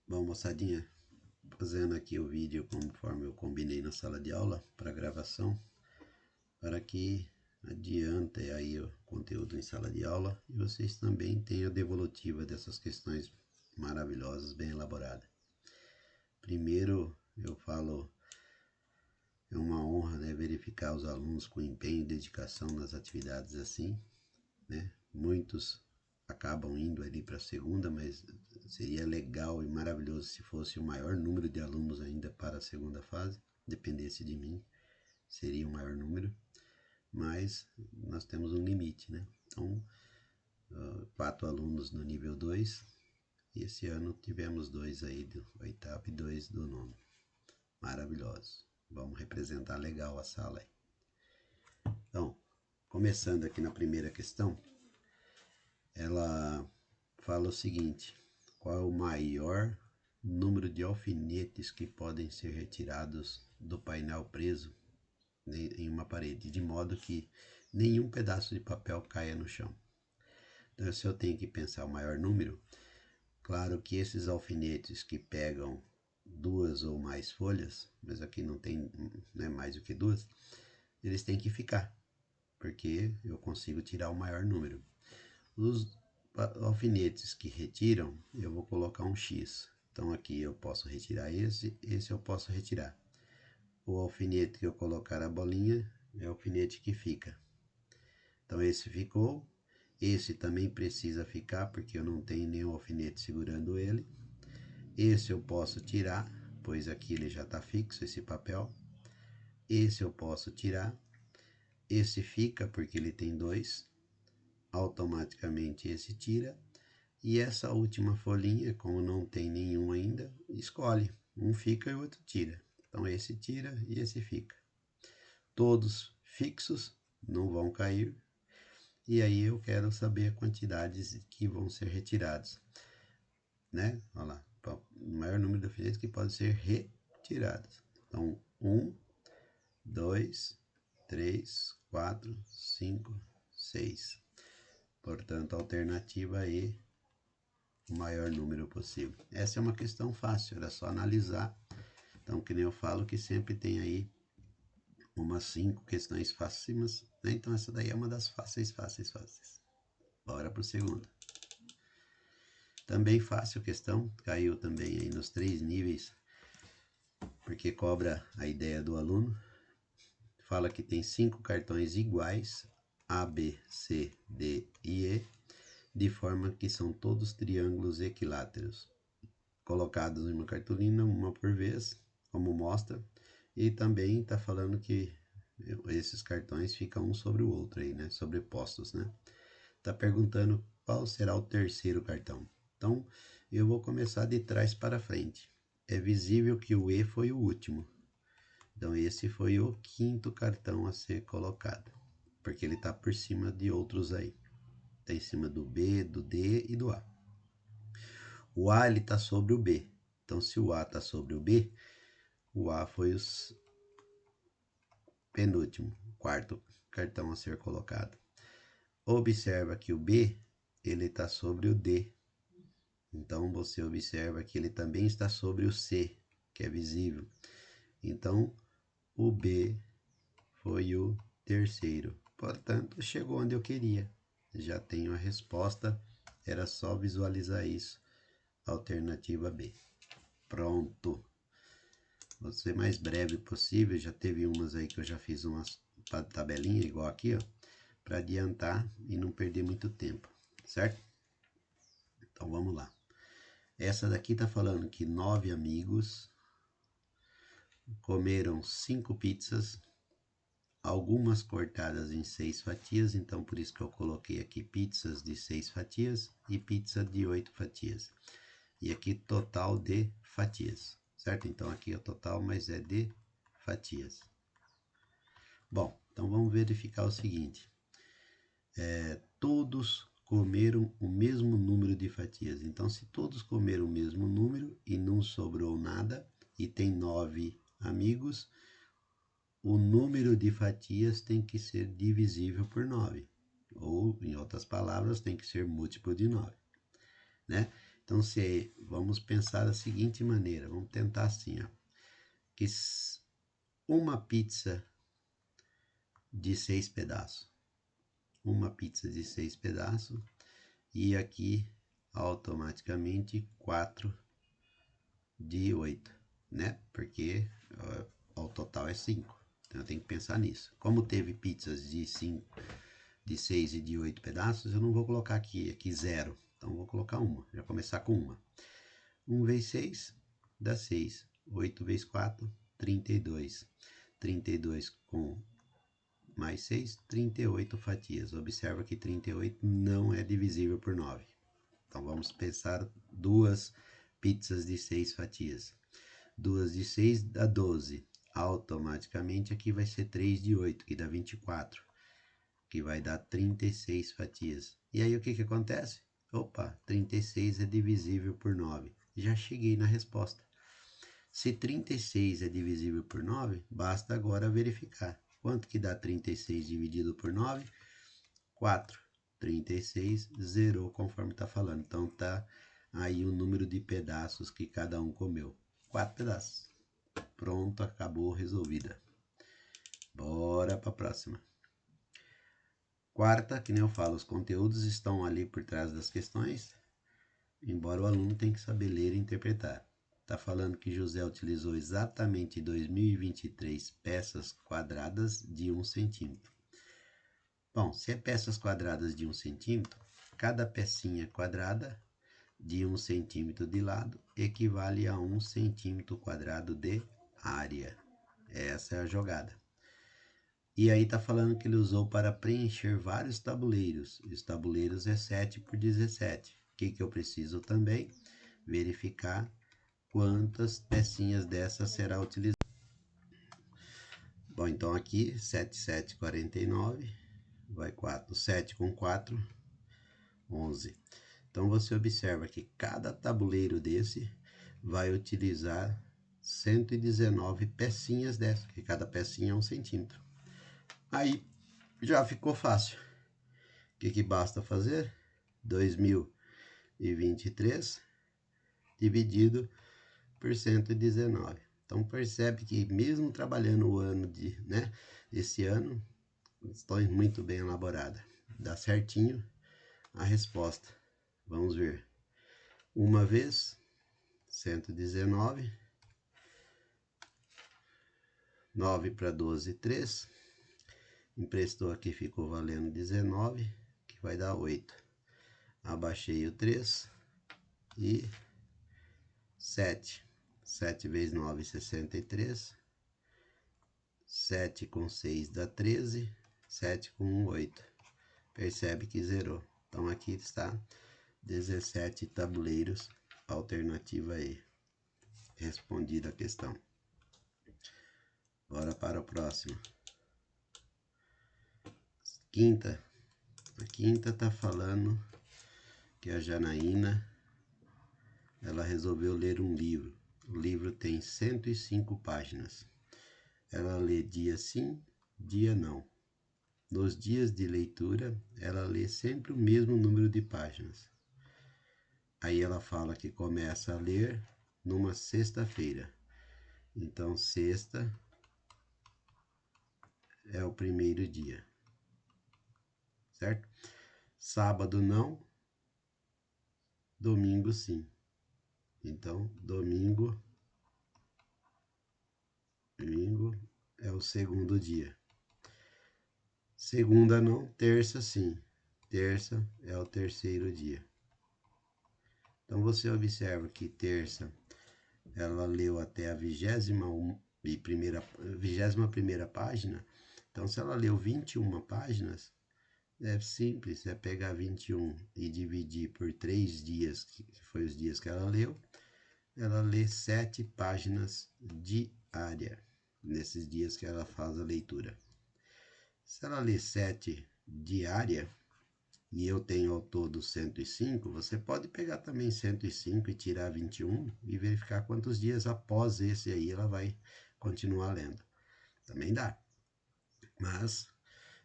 Bom, moçadinha, fazendo aqui o vídeo conforme eu combinei na sala de aula para gravação, para que adiante aí o conteúdo em sala de aula e vocês também tenham a devolutiva dessas questões maravilhosas, bem elaboradas. Primeiro, eu falo, é uma honra, né, verificar os alunos com empenho e dedicação nas atividades assim, né? Muitos acabam indo ali para a segunda, mas seria legal e maravilhoso se fosse o maior número de alunos ainda para a segunda fase, dependesse de mim, seria o maior número, mas nós temos um limite, né? Então, 4 alunos no nível 2, e esse ano tivemos 2 aí do oitavo e 2 do nono. Maravilhosos. Vamos representar legal a sala aí. Então, começando aqui na primeira questão, ela fala o seguinte: qual é o maior número de alfinetes que podem ser retirados do painel preso em uma parede, de modo que nenhum pedaço de papel caia no chão? Então, se eu tenho que pensar o maior número, claro que esses alfinetes que pegam 2 ou mais folhas, mas aqui não tem, né, mais do que 2, eles têm que ficar, porque eu consigo tirar o maior número. Os alfinetes que retiram, eu vou colocar um X. Então aqui eu posso retirar esse eu posso retirar. O alfinete que eu colocar a bolinha é o alfinete que fica. Então esse ficou. Esse também precisa ficar, porque eu não tenho nenhum alfinete segurando ele. Esse eu posso tirar, pois aqui ele já está fixo, esse papel. Esse eu posso tirar. Esse fica, porque ele tem 2. Automaticamente esse tira. E essa última folhinha, como não tem nenhum ainda, escolhe. Um fica e o outro tira. Então esse tira e esse fica. Todos fixos, não vão cair. E aí eu quero saber a quantidade que vão ser retirados, né? Olha lá, o maior número de alfinetes que pode ser retirados. Então, 1, 2, 3, 4, 5, 6. Portanto, a alternativa E, o maior número possível. Essa é uma questão fácil, era só analisar. Então, que nem eu falo, que sempre tem aí umas 5 questões fáceis, né? Então essa daí é uma das fáceis. Bora pro segundo. Também fácil questão, caiu também aí nos 3 níveis, porque cobra a ideia do aluno. Fala que tem 5 cartões iguais, A, B, C, D e E, de forma que são todos triângulos equiláteros, colocados em uma cartolina, uma por vez, como mostra. E também está falando que esses cartões ficam um sobre o outro aí, né? Sobrepostos, né? Está perguntando qual será o terceiro cartão. Então, eu vou começar de trás para frente. É visível que o E foi o último. Então, esse foi o 5º cartão a ser colocado, porque ele está por cima de outros aí. Está em cima do B, do D e do A. O A está sobre o B. Então, se o A está sobre o B, o A foi o penúltimo, 4º cartão a ser colocado. Observa que o B ele está sobre o D. Então você observa que ele também está sobre o C, que é visível. Então o B foi o terceiro. Portanto, chegou onde eu queria. Já tenho a resposta, era só visualizar isso. Alternativa B. Pronto. Vou ser mais breve possível. Já teve umas aí que eu já fiz umas tabelinha igual aqui, ó, para adiantar e não perder muito tempo, certo? Então vamos lá. Essa daqui está falando que 9 amigos comeram 5 pizzas, algumas cortadas em 6 fatias, então por isso que eu coloquei aqui pizzas de 6 fatias e pizza de 8 fatias. E aqui total de fatias, certo? Então aqui é o total, mas é de fatias. Bom, então vamos verificar o seguinte. Todos comeram o mesmo número de fatias. Então, se todos comeram o mesmo número e não sobrou nada, e tem 9 amigos, o número de fatias tem que ser divisível por 9. Ou, em outras palavras, tem que ser múltiplo de 9. Né? Então, vamos pensar da seguinte maneira, vamos tentar assim, ó, que uma pizza de 6 pedaços, uma pizza de 6 pedaços, e aqui automaticamente 4 de 8, né? Porque o total é 5. Então eu tenho que pensar nisso. Como teve pizzas de 5, de 6 e de 8 pedaços, eu não vou colocar aqui 0. Então eu vou colocar uma. Já começar com uma. 1 vezes 6 dá 6. 8 vezes 4, 32. 32 com mais 6, 38 fatias. Observa que 38 não é divisível por 9. Então vamos pensar duas pizzas de 6 fatias. 2 de 6 dá 12. Automaticamente aqui vai ser 3 de 8, que dá 24. Que vai dar 36 fatias. E aí o que acontece? Opa, 36 é divisível por 9. Já cheguei na resposta. Se 36 é divisível por 9, basta agora verificar. Quanto que dá 36 dividido por 9? 4. 36 zerou conforme está falando. Então tá aí o número de pedaços que cada um comeu. 4 pedaços. Pronto, acabou, resolvida. Bora para a próxima. Quarta, que nem eu falo, os conteúdos estão ali por trás das questões, embora o aluno tenha que saber ler e interpretar. Está falando que José utilizou exatamente 2023 peças quadradas de 1 centímetro. Bom, se é peças quadradas de 1 centímetro, cada pecinha quadrada de 1 centímetro de lado equivale a 1 centímetro quadrado de área. Essa é a jogada. E aí está falando que ele usou para preencher vários tabuleiros. Os tabuleiros é 7 por 17. O que eu preciso também? Verificar quantas pecinhas dessa será utilizada. Bom, então aqui 7, 7, 49, vai 4, 7 com 4, 11. Então você observa que cada tabuleiro desse vai utilizar 119 pecinhas dessa, que cada pecinha é 1 centímetro. Aí já ficou fácil. O que basta fazer? 2023 dividido por 119. Então percebe que mesmo trabalhando o ano esse ano, está muito bem elaborada. Dá certinho a resposta. Vamos ver. Uma vez, 119. 9 para 12, 3. Emprestou aqui, ficou valendo 19, que vai dar 8. Abaixei o 3 e 7. 7 vezes 9, 63. 7 com 6 dá 13. 7 com 1, 8. Percebe que zerou. Então aqui está 17 tabuleiros, alternativa E. Respondida a questão. Bora para o próximo. Quinta. A quinta está falando que a Janaína ela resolveu ler um livro. O livro tem 105 páginas. Ela lê dia sim, dia não. Nos dias de leitura, ela lê sempre o mesmo número de páginas. Aí ela fala que começa a ler numa sexta-feira. Então, sexta é o primeiro dia. Certo? Sábado não, domingo sim. Então, domingo é o segundo dia. Segunda não, terça sim. Terça é o terceiro dia. Então você observa que terça ela leu até a 21ª página. Então se ela leu 21 páginas, é simples, é pegar 21 e dividir por 3 dias, que foi os dias que ela leu. Ela lê 7 páginas diária, nesses dias que ela faz a leitura. Se ela lê 7 diária, e eu tenho ao todo 105, você pode pegar também 105 e tirar 21 e verificar quantos dias após esse aí ela vai continuar lendo. Também dá. Mas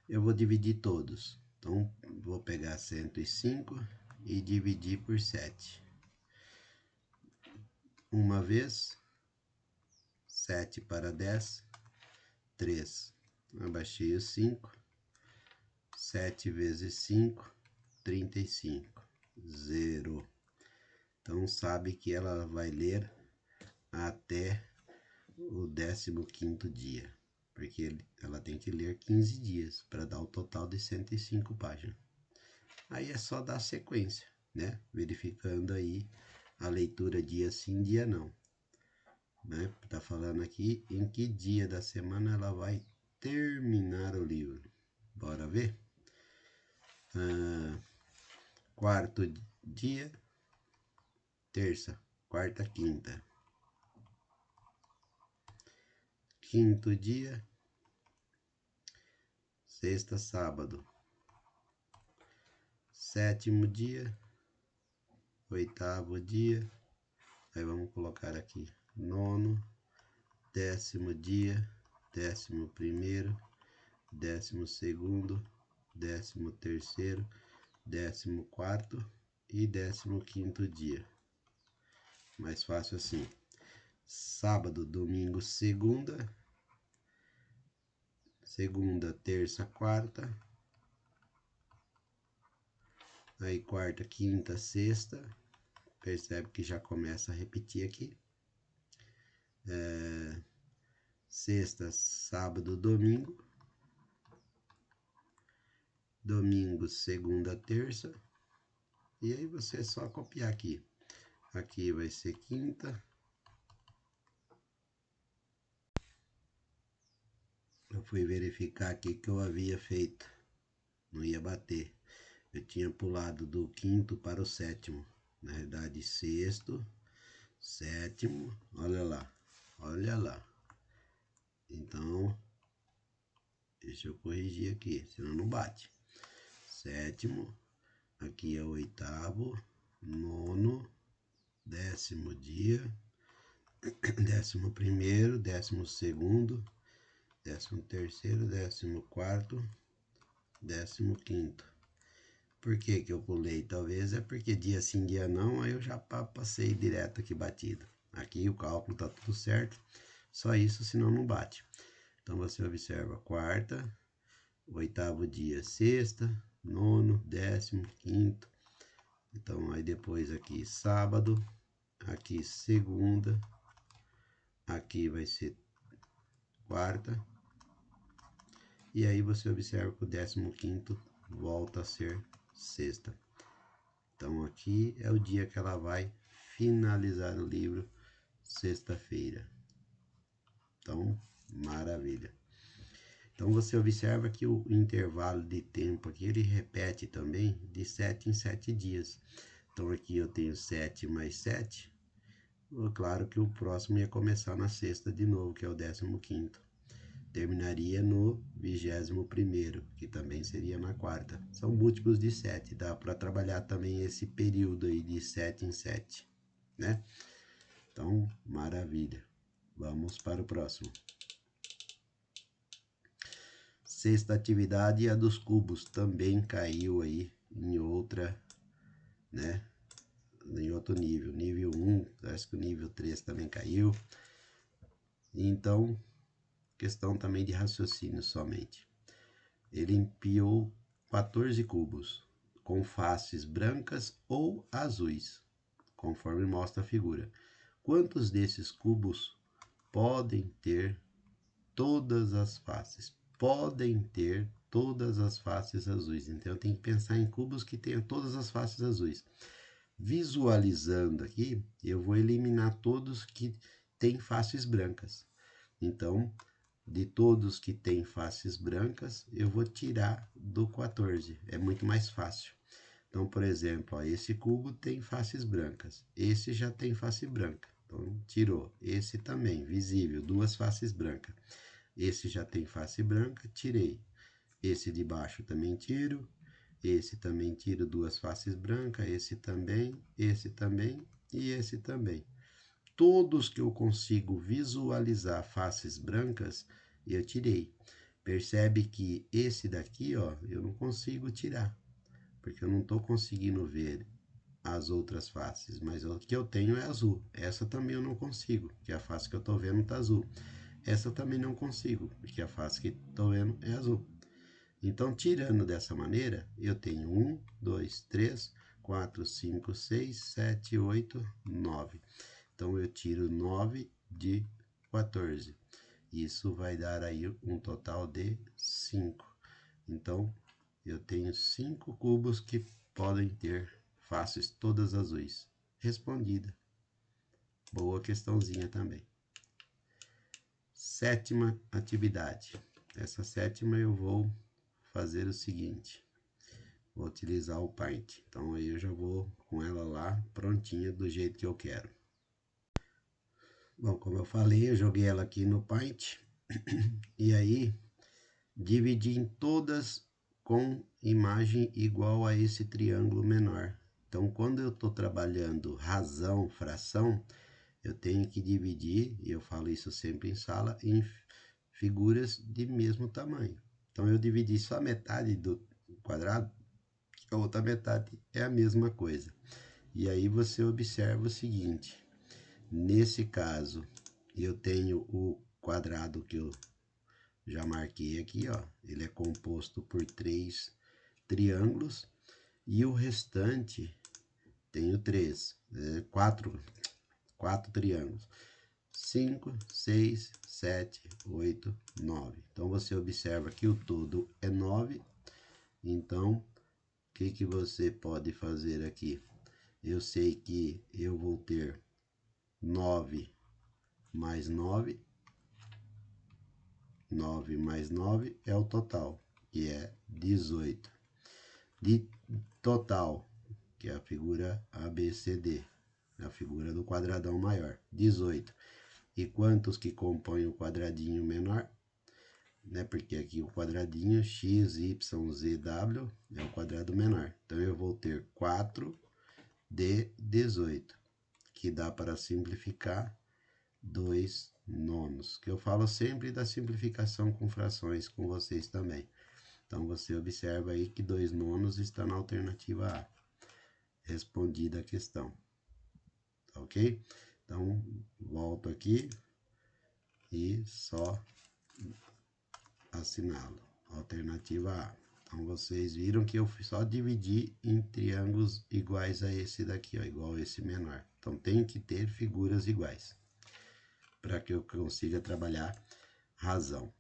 eu vou dividir todos. Então, vou pegar 105 e dividir por 7. uma vez, 7 para 10, 3. Abaixei o 5, 7 vezes 5, 35, 0. Então, sabe que ela vai ler até o 15º dia, porque ela tem que ler 15 dias para dar o total de 105 páginas. Aí é só dar sequência, né? Verificando aí a leitura dia sim, dia não. Né? Tá falando aqui em que dia da semana ela vai terminar o livro. Bora ver? Quarto dia, terça, quarta, quinta. Quinto dia, sexta, sábado. Sétimo dia, oitavo dia. Aí vamos colocar aqui nono, 10º dia, 11º, 12º, 13º, 14º e 15º dia. Mais fácil assim. Sábado, domingo, segunda, terça, quarta, aí quarta, quinta, sexta, percebe que já começa a repetir aqui. Sexta, sábado, domingo, segunda, terça, e aí você é só copiar aqui. Aqui vai ser quinta. Eu fui verificar aqui que eu havia feito, não ia bater. Eu tinha pulado do quinto para o sétimo. Na verdade, sexto, sétimo, olha lá, olha lá. Então, deixa eu corrigir aqui, senão não bate. Sétimo, aqui é o oitavo, nono, 10º dia, 11º, 12º, 13º, 14º, 15º. Por que que eu pulei? Talvez é porque dia sim, dia não, aí eu já passei direto aqui batido. Aqui o cálculo tá tudo certo, só isso, senão não bate. Então você observa quarta, oitavo dia sexta, nono, 15º. Então aí depois aqui sábado, aqui segunda, aqui vai ser quarta. E aí você observa que o 15º volta a ser sexta. Então aqui é o dia que ela vai finalizar o livro, sexta-feira. Então, maravilha. Então você observa que o intervalo de tempo aqui, ele repete também de 7 em 7 dias. Então aqui eu tenho 7 mais 7. Claro que o próximo ia começar na sexta de novo, que é o 15º. Terminaria no 21º, que também seria na quarta. São múltiplos de 7, dá para trabalhar também esse período aí de 7 em 7, né? Então, maravilha. Vamos para o próximo. Sexta atividade, a dos cubos, também caiu aí em outra, né? Em outro nível. Nível 1, parece que o nível 3 também caiu. Então, questão também de raciocínio somente. Ele empiou 14 cubos, com faces brancas ou azuis, conforme mostra a figura. Quantos desses cubos podem ter todas as faces? Podem ter todas as faces azuis. Então, eu tenho que pensar em cubos que tenham todas as faces azuis. Visualizando aqui, eu vou eliminar todos que têm faces brancas. Então, de todos que têm faces brancas, eu vou tirar do 14. É muito mais fácil. Então, por exemplo, ó, esse cubo tem faces brancas. Esse já tem face branca. Então, tirou. Esse também, visível, duas faces brancas. Esse já tem face branca, tirei. Esse de baixo também tiro. Esse também tiro, duas faces brancas. Esse também e esse também. Todos que eu consigo visualizar faces brancas, eu tirei. Percebe que esse daqui, ó, eu não consigo tirar, porque eu não estou conseguindo ver as outras faces, mas o que eu tenho é azul. Essa também eu não consigo, porque a face que eu estou vendo está azul. Essa também não consigo, porque a face que estou vendo é azul. Então, tirando dessa maneira, eu tenho 1, 2, 3, 4, 5, 6, 7, 8, 9. Então, eu tiro 9 de 14. Isso vai dar aí um total de 5. Então, eu tenho 5 cubos que podem ter faces todas azuis. Respondida. Boa questãozinha também. Sétima atividade. Essa sétima eu vou fazer o seguinte. Vou utilizar o Paint. Então aí eu já vou com ela lá prontinha do jeito que eu quero. Bom, como eu falei, eu joguei ela aqui no Paint. E aí dividi em todas com imagem igual a esse triângulo menor. Então, quando eu estou trabalhando razão, fração, eu tenho que dividir, e eu falo isso sempre em sala, em figuras de mesmo tamanho. Então, eu dividi só a metade do quadrado, a outra metade é a mesma coisa. E aí você observa o seguinte, nesse caso, eu tenho o quadrado que eu já marquei aqui, ó, ele é composto por 3 triângulos e o restante tenho 4 triângulos. 5, 6, 7, 8, 9. Então você observa que o todo é 9. Então, o que você pode fazer aqui? Eu sei que eu vou ter 9 mais 9. 9 mais 9 é o total, que é 18. De total, que é a figura ABCD, a figura do quadradão maior, 18. E quantos que compõem o quadradinho menor? Né? Porque aqui o quadradinho x, y, z, w é o quadrado menor. Então eu vou ter 4 de 18, que dá para simplificar 2 nonos, que eu falo sempre da simplificação com frações com vocês também. Então você observa aí que 2 nonos está na alternativa A. Respondida a questão. Tá ok? Então volto aqui e só assinalo. Alternativa A. Então vocês viram que eu só dividi em triângulos iguais a esse daqui, ó, igual a esse menor. Então tem que ter figuras iguais para que eu consiga trabalhar razão,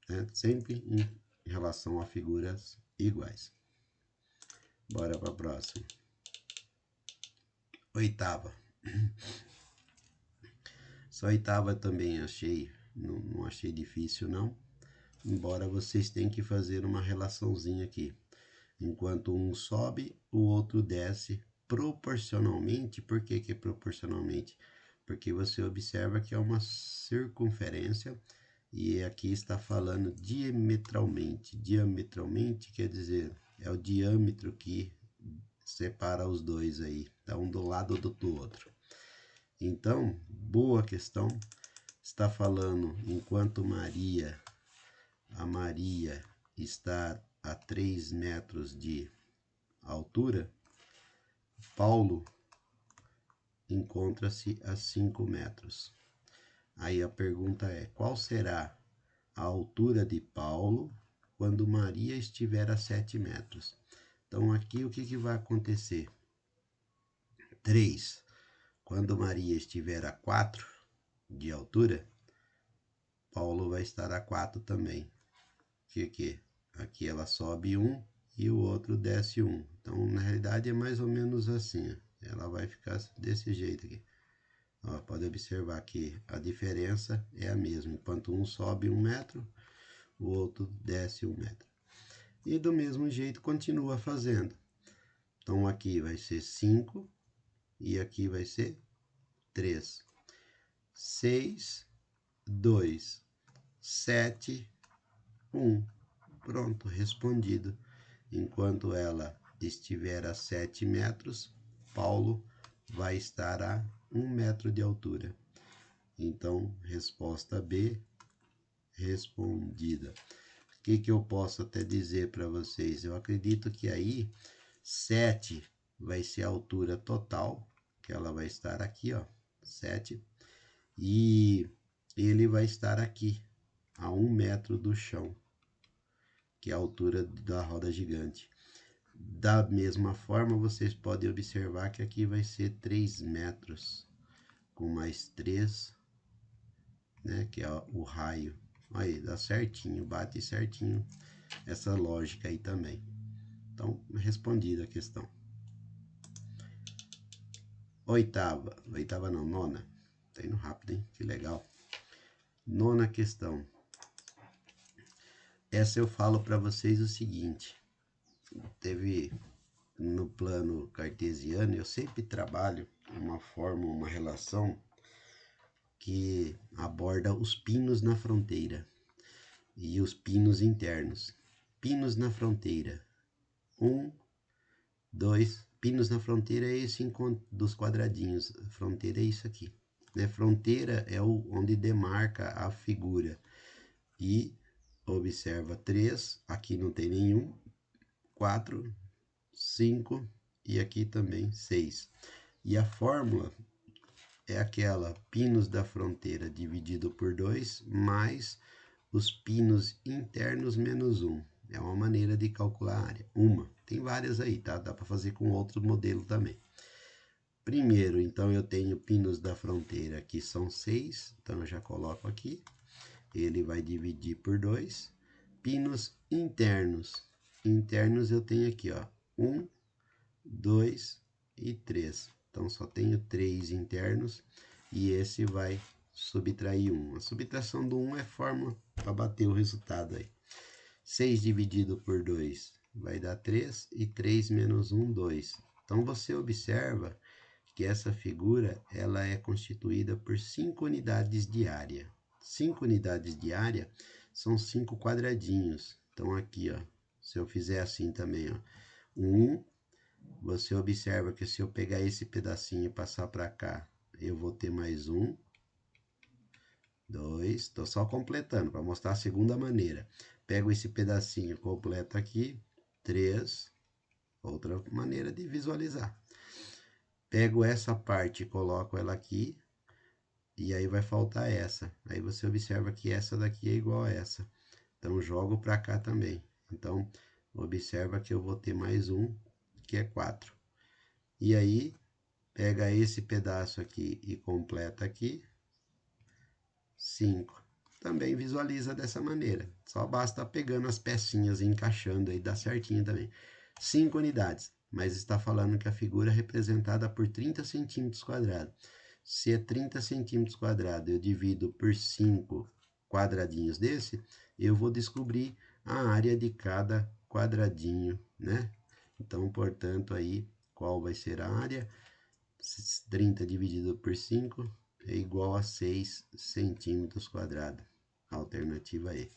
né? Sempre em relação a figuras iguais. Bora para a próxima. Oitava. Essa oitava também achei, não achei difícil não, embora vocês tenham que fazer uma relaçãozinha aqui. Enquanto um sobe, o outro desce proporcionalmente. Por que que é proporcionalmente? Porque você observa que é uma circunferência e aqui está falando diametralmente. Diametralmente quer dizer, é o diâmetro que separa os dois aí, tá um do lado do outro. Então, boa questão, está falando enquanto a Maria está a 3 metros de altura, Paulo encontra-se a 5 metros. Aí a pergunta é, qual será a altura de Paulo quando Maria estiver a 7 metros? Então aqui o que vai acontecer? 3. Quando Maria estiver a 4 de altura, Paulo vai estar a 4 também. Que aqui ela sobe 1 e o outro desce 1. Então, na realidade, é mais ou menos assim. Ela vai ficar desse jeito aqui. Ó, pode observar que a diferença é a mesma. Enquanto um sobe 1 metro, o outro desce 1 metro. E do mesmo jeito continua fazendo. Então, aqui vai ser 5 e aqui vai ser 3. 6, 2, 7, 1. Pronto, respondido. Enquanto ela estiver a 7 metros, Paulo vai estar a 1 metro de altura. Então, resposta B, respondida. O que eu posso até dizer para vocês? Eu acredito que aí 7 vai ser a altura total, que ela vai estar aqui, ó, 7. E ele vai estar aqui, a 1 metro do chão, que é a altura da roda gigante. Da mesma forma, vocês podem observar que aqui vai ser 3 metros, com mais 3, né, que é o raio. Aí, dá certinho, bate certinho essa lógica aí também. Então, respondida a questão. Oitava não, nona. Tá indo rápido, hein? Que legal. Nona questão. Essa eu falo para vocês o seguinte. Teve no plano cartesiano, eu sempre trabalho uma forma, uma relação que aborda os pinos na fronteira e os pinos internos. Pinos na fronteira. 1, 2, pinos na fronteira é esse dos quadradinhos. Fronteira é isso aqui. Né? Fronteira é onde demarca a figura. E observa 3, aqui não tem nenhum, 4, 5 e aqui também 6. E a fórmula é aquela pinos da fronteira dividido por 2 mais os pinos internos menos 1. É uma maneira de calcular a área. Tem várias aí, tá? Dá para fazer com outro modelo também. Primeiro, então, eu tenho pinos da fronteira que são 6, então eu já coloco aqui. Ele vai dividir por 2. Pinos internos. Internos eu tenho aqui, ó, 1, 2 e 3. Então, só tenho 3 internos e esse vai subtrair 1. A subtração do 1 é forma para bater o resultado aí. 6 dividido por 2 vai dar 3 e 3 menos 1, 2. Então, você observa que essa figura ela é constituída por 5 unidades de área. 5 unidades de área são 5 quadradinhos. Então, aqui, ó, se eu fizer assim também, ó, 1, você observa que se eu pegar esse pedacinho e passar para cá, eu vou ter mais 1, 2, estou só completando para mostrar a segunda maneira. Pego esse pedacinho, completo aqui, 3, outra maneira de visualizar. Pego essa parte e coloco ela aqui, e aí vai faltar essa. Aí você observa que essa daqui é igual a essa. Então, jogo para cá também. Então, observa que eu vou ter mais 1, que é 4. E aí, pega esse pedaço aqui e completa aqui, 5. Também visualiza dessa maneira. Só basta pegando as pecinhas e encaixando aí, dá certinho também. 5 unidades, mas está falando que a figura é representada por 30 centímetros quadrados. Se é 30 centímetros quadrados, eu divido por 5 quadradinhos desse, eu vou descobrir a área de cada quadradinho, né? Então, portanto, aí, qual vai ser a área? 30 dividido por 5 é igual a 6 centímetros quadrados. Alternativa E.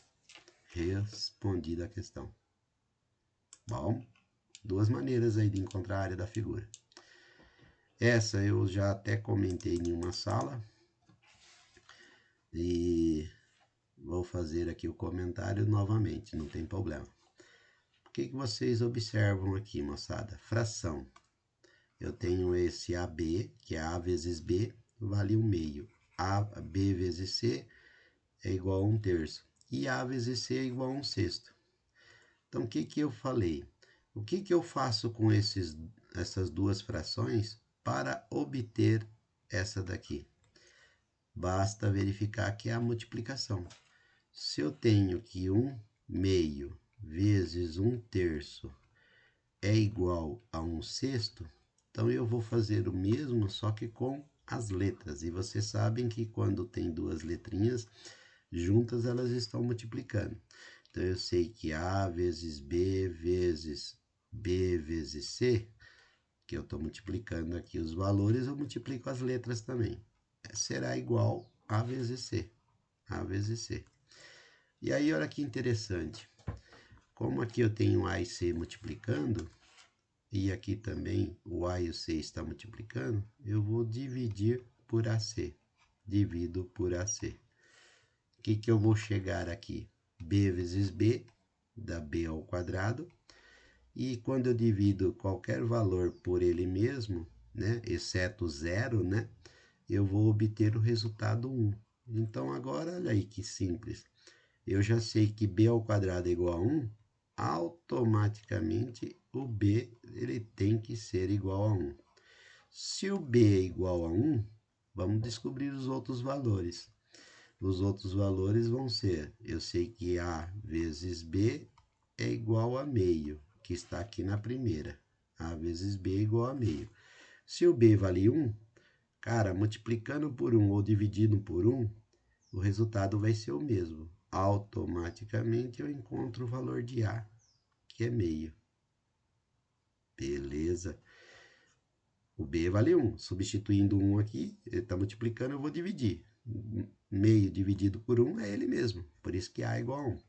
Respondida a questão. Bom, duas maneiras aí de encontrar a área da figura. Essa eu já até comentei em uma sala. E vou fazer aqui o comentário novamente, não tem problema. O que vocês observam aqui, moçada? Fração. Eu tenho esse AB, que é A vezes B, vale 1/2. AB vezes C é igual a 1/3. E A vezes C é igual a 1/6. Então, o que eu falei? O que eu faço com essas duas frações para obter essa daqui? Basta verificar que é a multiplicação. Se eu tenho que 1/2 vezes 1/3 é igual a 1/6, então eu vou fazer o mesmo, só que com as letras. E vocês sabem que quando tem duas letrinhas juntas, elas estão multiplicando. Então eu sei que A vezes B vezes B vezes C, que eu estou multiplicando aqui os valores, eu multiplico as letras também. Será igual A vezes C. A vezes C. E aí, olha que interessante. Como aqui eu tenho A e C multiplicando, e aqui também o A e o C está multiplicando, eu vou dividir por AC. Divido por AC. O que eu vou chegar aqui? B vezes B, dá B ao quadrado. E quando eu divido qualquer valor por ele mesmo, né, exceto zero, né, eu vou obter o resultado 1. Então agora, olha aí que simples. Eu já sei que b ao quadrado é igual a 1, automaticamente o b ele tem que ser igual a 1. Se o b é igual a 1, vamos descobrir os outros valores. Os outros valores vão ser, eu sei que a vezes b é igual a meio, que está aqui na primeira. A vezes b é igual a meio. Se o b vale 1, cara, multiplicando por 1 ou dividindo por 1, o resultado vai ser o mesmo. Automaticamente eu encontro o valor de A, que é meio. Beleza. O B vale 1. Substituindo 1 aqui, ele está multiplicando, eu vou dividir. Meio dividido por 1 é ele mesmo. Por isso que A é igual a 1.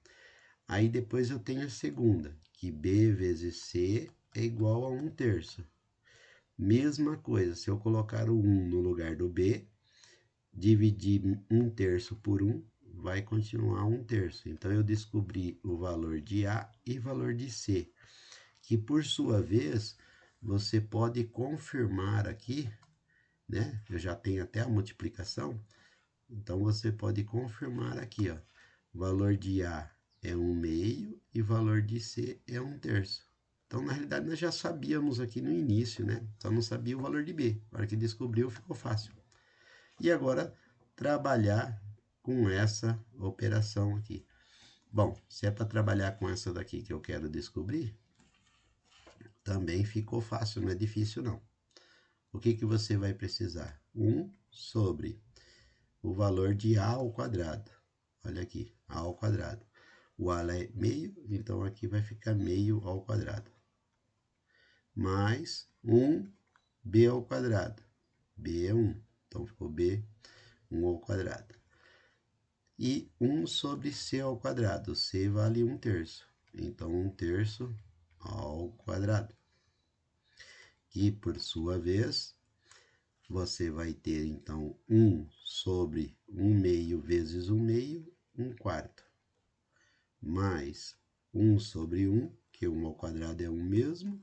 Aí depois eu tenho a segunda, que B vezes C é igual a 1 terço. Mesma coisa, se eu colocar o 1 no lugar do B, dividir 1 terço por 1, vai continuar 1 terço. Então, eu descobri o valor de A e valor de C, que por sua vez, você pode confirmar aqui, né? Eu já tenho até a multiplicação, então você pode confirmar aqui, ó. O valor de A é 1 meio e o valor de C é 1 terço. Então, na realidade, nós já sabíamos aqui no início, né? Só não sabia o valor de B. Na hora que descobriu, ficou fácil. E agora, trabalhar com essa operação aqui. Bom, se é para trabalhar com essa daqui que eu quero descobrir, também ficou fácil, não é difícil não. O que que você vai precisar? 1 sobre o valor de A ao quadrado. Olha aqui, A ao quadrado. O A é meio, então aqui vai ficar meio ao quadrado. Mais 1 B ao quadrado. B é 1, então ficou B 1 ao quadrado. E 1 sobre C ao quadrado. C vale 1 terço. Então, 1 terço ao quadrado. Que, por sua vez, você vai ter, então, 1 sobre 1 meio vezes 1 meio, 1 quarto. Mais 1 sobre 1, que 1 ao quadrado é 1 mesmo.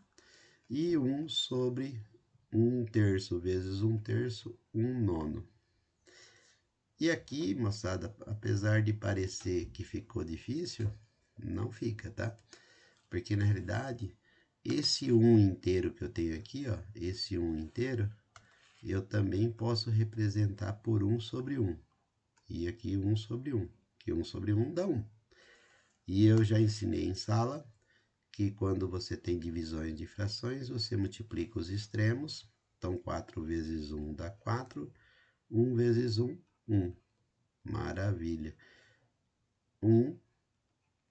E 1 sobre 1 terço vezes 1 terço, 1 nono. E aqui, moçada, apesar de parecer que ficou difícil, não fica, tá? Porque, na realidade, esse 1 inteiro que eu tenho aqui, ó, esse 1 inteiro, eu também posso representar por 1 sobre 1. E aqui 1 sobre 1, que 1 sobre 1 dá 1. E eu já ensinei em sala que quando você tem divisões de frações, você multiplica os extremos. Então, 4 vezes 1 dá 4, 1 vezes 1, 1. Maravilha. 1,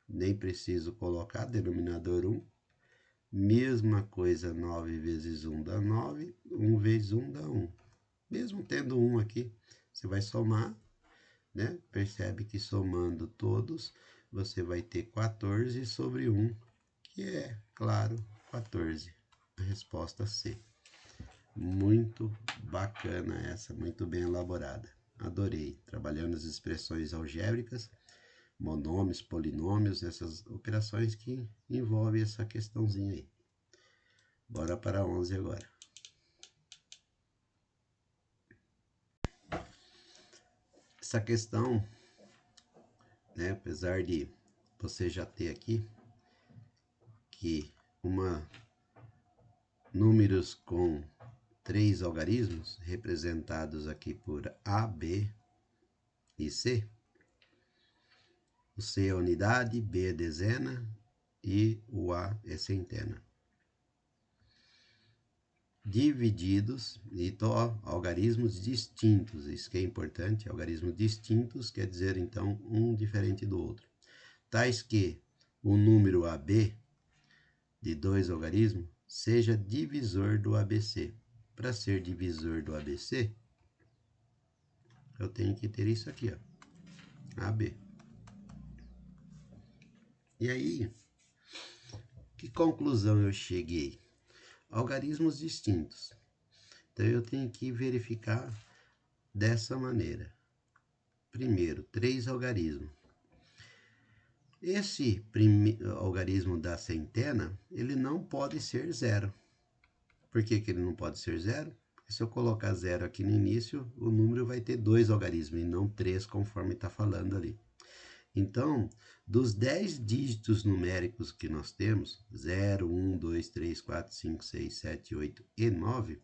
nem preciso colocar, denominador 1. Mesma coisa, 9 vezes 1 dá 9, 1 vezes 1 dá 1. Mesmo tendo 1 aqui, você vai somar, né? Percebe que somando todos, você vai ter 14 sobre 1, que é, claro, 14. A resposta C. Muito bacana essa, muito bem elaborada. Adorei, trabalhando as expressões algébricas, monômios, polinômios, essas operações que envolvem essa questãozinha aí. Bora para 11 agora. Essa questão, né, apesar de você já ter aqui que números com 3 algarismos, representados aqui por A, B e C. O C é unidade, B é dezena e o A é centena. Divididos, então, algarismos distintos, isso que é importante, algarismos distintos quer dizer, então, um diferente do outro. Tais que o número AB de 2 algarismos seja divisor do ABC. Para ser divisor do ABC, eu tenho que ter isso aqui, ó, AB. E aí, que conclusão eu cheguei? Algarismos distintos. Então, eu tenho que verificar dessa maneira. Primeiro, 3 algarismos. Esse algarismo da centena, ele não pode ser zero. Por que que ele não pode ser zero? Porque se eu colocar zero aqui no início, o número vai ter 2 algarismos e não 3, conforme está falando ali. Então, dos 10 dígitos numéricos que nós temos, 0, 1, 2, 3, 4, 5, 6, 7, 8 e 9,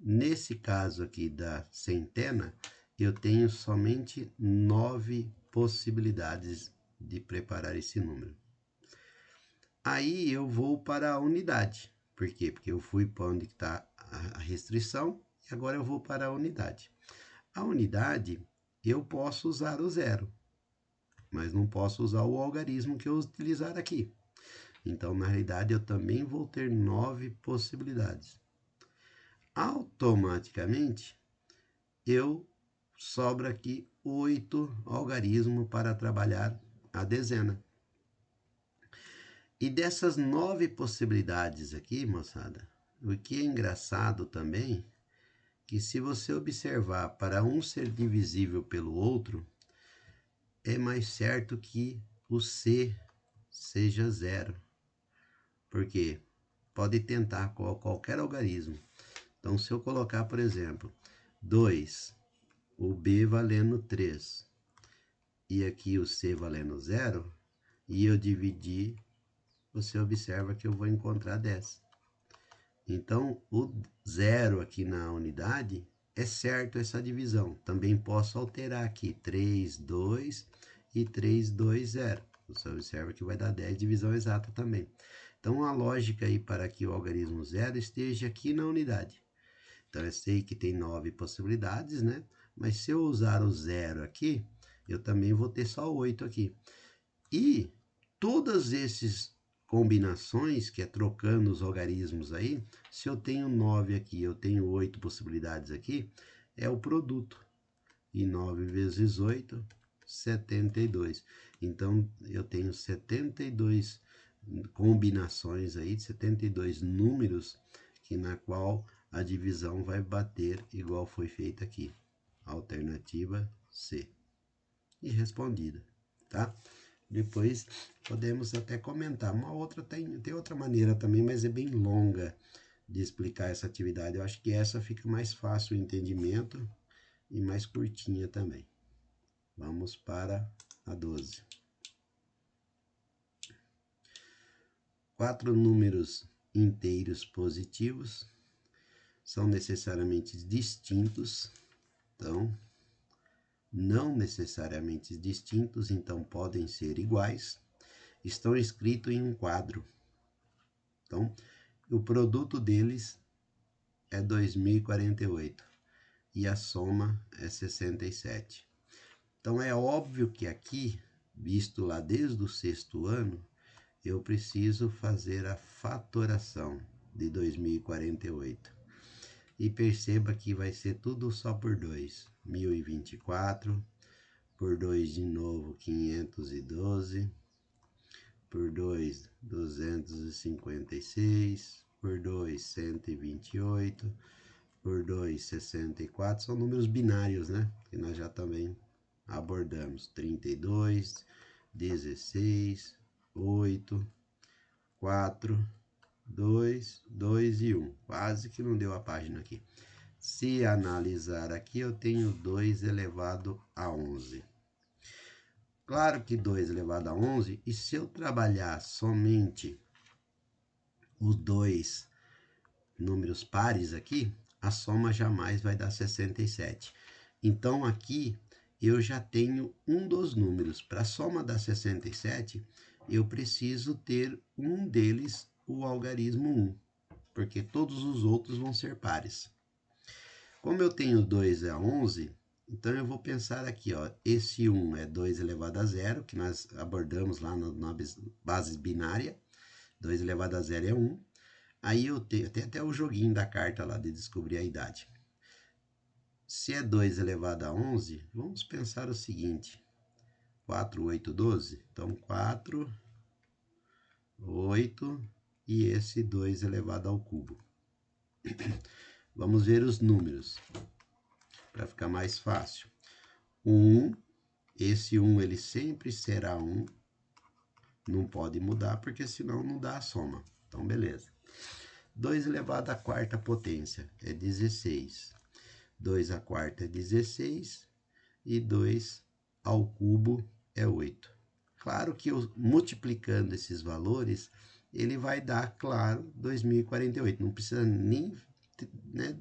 nesse caso aqui da centena, eu tenho somente 9 possibilidades de preparar esse número. Aí eu vou para a unidade. Por quê? Porque eu fui para onde está a restrição e agora eu vou para a unidade. A unidade, eu posso usar o zero, mas não posso usar o algarismo que eu utilizar aqui. Então, na realidade, eu também vou ter 9 possibilidades. Automaticamente, eu sobra aqui 8 algarismos para trabalhar a dezena. E dessas 9 possibilidades aqui, moçada, o que é engraçado também, que se você observar para um ser divisível pelo outro, é mais certo que o C seja zero. Porque pode tentar qualquer algarismo. Então, se eu colocar, por exemplo, 2, o B valendo 3, e aqui o C valendo 0, e eu dividir, você observa que eu vou encontrar 10. Então, o 0 aqui na unidade é certo essa divisão. Também posso alterar aqui 3, 2 e 3, 2, 0. Você observa que vai dar 10, divisão exata também. Então, a lógica aí para que o algarismo 0 esteja aqui na unidade. Então, eu sei que tem 9 possibilidades, né? Mas se eu usar o 0 aqui, eu também vou ter só 8 aqui. E todas essas combinações, que é trocando os algarismos aí, se eu tenho 9 aqui, eu tenho 8 possibilidades aqui, é o produto. E 9 vezes 8, 72. Então, eu tenho 72 combinações aí, 72 números, que na qual a divisão vai bater igual foi feita aqui. Alternativa C. E respondida, tá? Depois podemos até comentar. Uma outra tem outra maneira também, mas é bem longa de explicar essa atividade. Eu acho que essa fica mais fácil o entendimento e mais curtinha também. Vamos para a 12. 4 números inteiros positivos são necessariamente distintos. Então, não necessariamente distintos, então podem ser iguais. Estão escritos em um quadro. Então, o produto deles é 2048 e a soma é 67. Então, é óbvio que aqui, visto lá desde o sexto ano, eu preciso fazer a fatoração de 2048. E perceba que vai ser tudo só por 2. 1024, por 2 de novo 512, por 2 256, por 2 128, por 2 64. São números binários, né? Que nós já também abordamos. 32, 16, 8, 4, 2, 2 e 1. Quase que não deu a página aqui. Se analisar aqui, eu tenho 2 elevado a 11. Claro que 2 elevado a 11, e se eu trabalhar somente os dois números pares aqui, a soma jamais vai dar 67. Então, aqui eu já tenho um dos números. Para a soma dar 67, eu preciso ter um deles, o algarismo 1, porque todos os outros vão ser pares. Como eu tenho 2 a 11, então eu vou pensar aqui, ó, esse 1 é 2 elevado a 0, que nós abordamos lá na base binária. 2 elevado a 0 é 1. Aí eu tenho até o joguinho da carta lá de descobrir a idade. Se é 2 elevado a 11, vamos pensar o seguinte. 4, 8, 12. Então, 4, 8 e esse 2 elevado ao cubo. Vamos ver os números, para ficar mais fácil. 1, esse 1 ele sempre será 1. Não pode mudar, porque senão não dá a soma. Então, beleza. 2 elevado à quarta potência é 16. 2 à quarta é 16. E 2 ao cubo é 8. Claro que eu, multiplicando esses valores, ele vai dar, claro, 2048. Não precisa nem, né,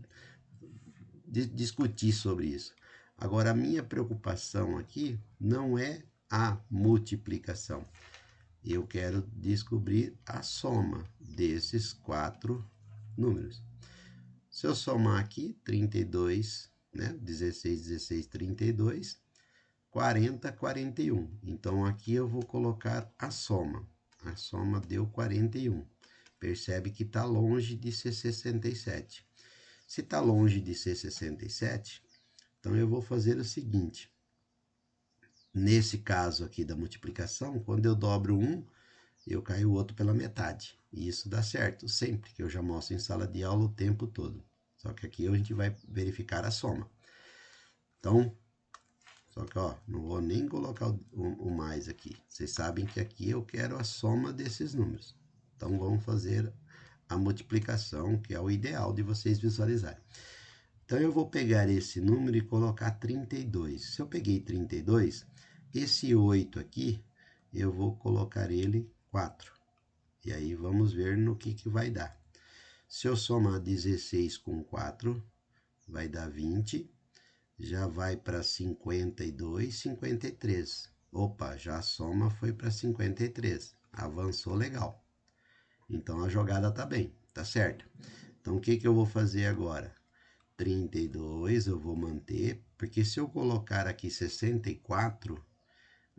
discutir sobre isso. Agora, a minha preocupação aqui não é a multiplicação. Eu quero descobrir a soma desses 4 números. Se eu somar aqui, 32, né? 16, 16, 32, 40, 41. Então, aqui eu vou colocar a soma. A soma deu 41. Percebe que está longe de ser 67. Se está longe de ser 67, então eu vou fazer o seguinte. Nesse caso aqui da multiplicação, quando eu dobro um, eu caio o outro pela metade. E isso dá certo sempre, que eu já mostro em sala de aula o tempo todo. Só que aqui a gente vai verificar a soma. Então, só que ó, não vou nem colocar o mais aqui. Vocês sabem que aqui eu quero a soma desses números. Então, vamos fazer a multiplicação, que é o ideal de vocês visualizarem. Então, eu vou pegar esse número e colocar 32. Se eu peguei 32, esse 8 aqui, eu vou colocar ele 4. E aí, vamos ver no que vai dar. Se eu somar 16 com 4, vai dar 20. Já vai para 52, 53. Opa, já a soma foi para 53. Avançou legal. Então, a jogada tá bem, tá certo? Então, o que eu vou fazer agora? 32 eu vou manter, porque se eu colocar aqui 64,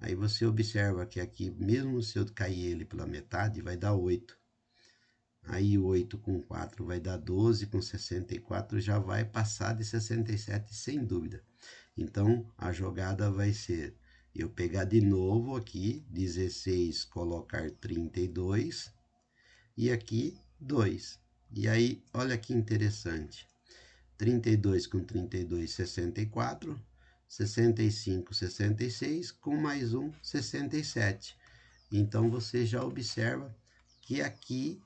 aí você observa que aqui, mesmo se eu cair ele pela metade, vai dar 8. Aí 8 com 4 vai dar 12, com 64 já vai passar de 67 sem dúvida. Então, a jogada vai ser eu pegar de novo aqui, 16, colocar 32 e aqui 2. E aí, olha que interessante. 32 com 32, 64. 65, 66, com mais um, 67. Então, você já observa que aqui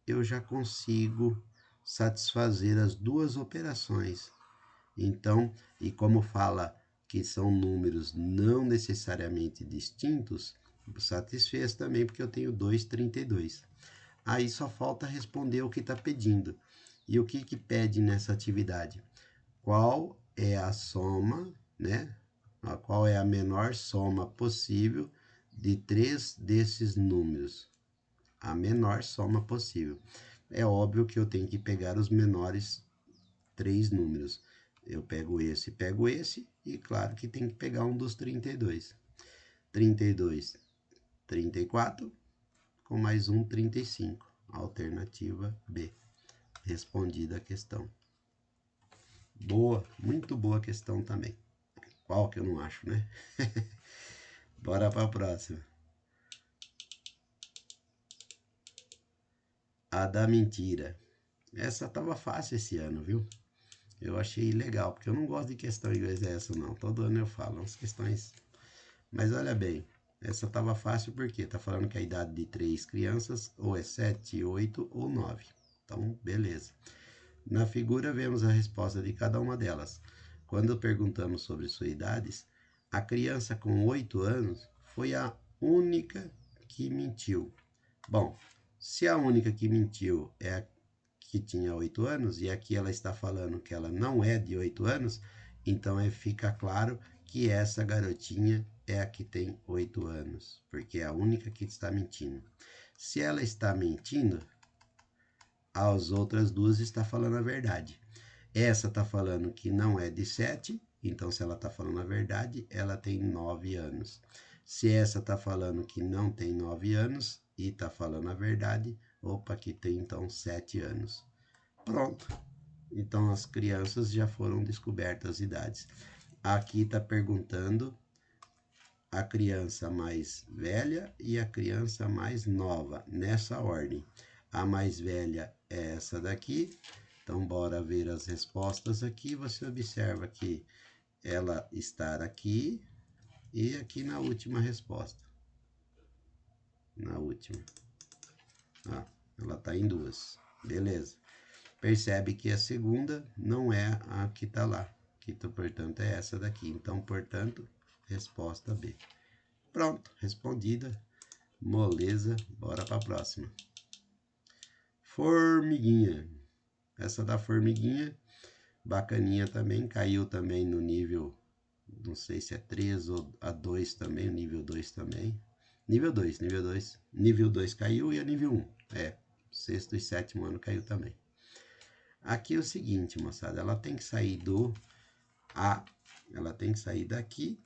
eu já consigo satisfazer as duas operações. Então, e como fala que são números não necessariamente distintos, satisfez também porque eu tenho 2,32. Aí só falta responder o que está pedindo. E o que pede nessa atividade? Qual é a soma, né? Qual é a menor soma possível de 3 desses números? A menor soma possível. É óbvio que eu tenho que pegar os menores 3 números. Eu pego esse, e claro que tem que pegar um dos 32. 32, 34, com mais um 35. Alternativa B. Respondida a questão. Boa, muito boa questão também. Qual que eu não acho, né? Bora para a próxima. A da mentira. Essa tava fácil esse ano, viu? Eu achei legal, porque eu não gosto de questão igual essa, não. Todo ano eu falo umas questões. Mas olha bem, essa tava fácil porque tá falando que a idade de 3 crianças ou é 7, 8 ou 9. Então, beleza. Na figura vemos a resposta de cada uma delas. Quando perguntamos sobre suas idades, a criança com 8 anos foi a única que mentiu. Bom, se a única que mentiu é a que tinha 8 anos, e aqui ela está falando que ela não é de 8 anos, então fica claro que essa garotinha é a que tem 8 anos, porque é a única que está mentindo. Se ela está mentindo, as outras duas está falando a verdade. Essa está falando que não é de 7, então se ela está falando a verdade, ela tem 9 anos. Se essa está falando que não tem 9 anos e está falando a verdade, opa, que tem então 7 anos. Pronto. Então as crianças já foram descobertas as idades. Aqui está perguntando a criança mais velha e a criança mais nova, nessa ordem. A mais velha é essa daqui. Então, bora ver as respostas aqui. Você observa que ela está aqui e aqui na última resposta. na última. Ó, ela tá em duas. Beleza. Percebe que a segunda não é a que tá lá. Que, portanto, é essa daqui. Então, portanto, resposta B. Pronto, respondida. Moleza, bora para a próxima. Formiguinha. Essa da formiguinha, bacaninha também, caiu também no nível, não sei se é 3 ou a 2 também, nível 2 também. Nível 2, nível 2. Nível 2 caiu e a nível 1. Sexto e sétimo ano caiu também. Aqui é o seguinte, moçada, ela tem que sair do A, ela tem que sair daqui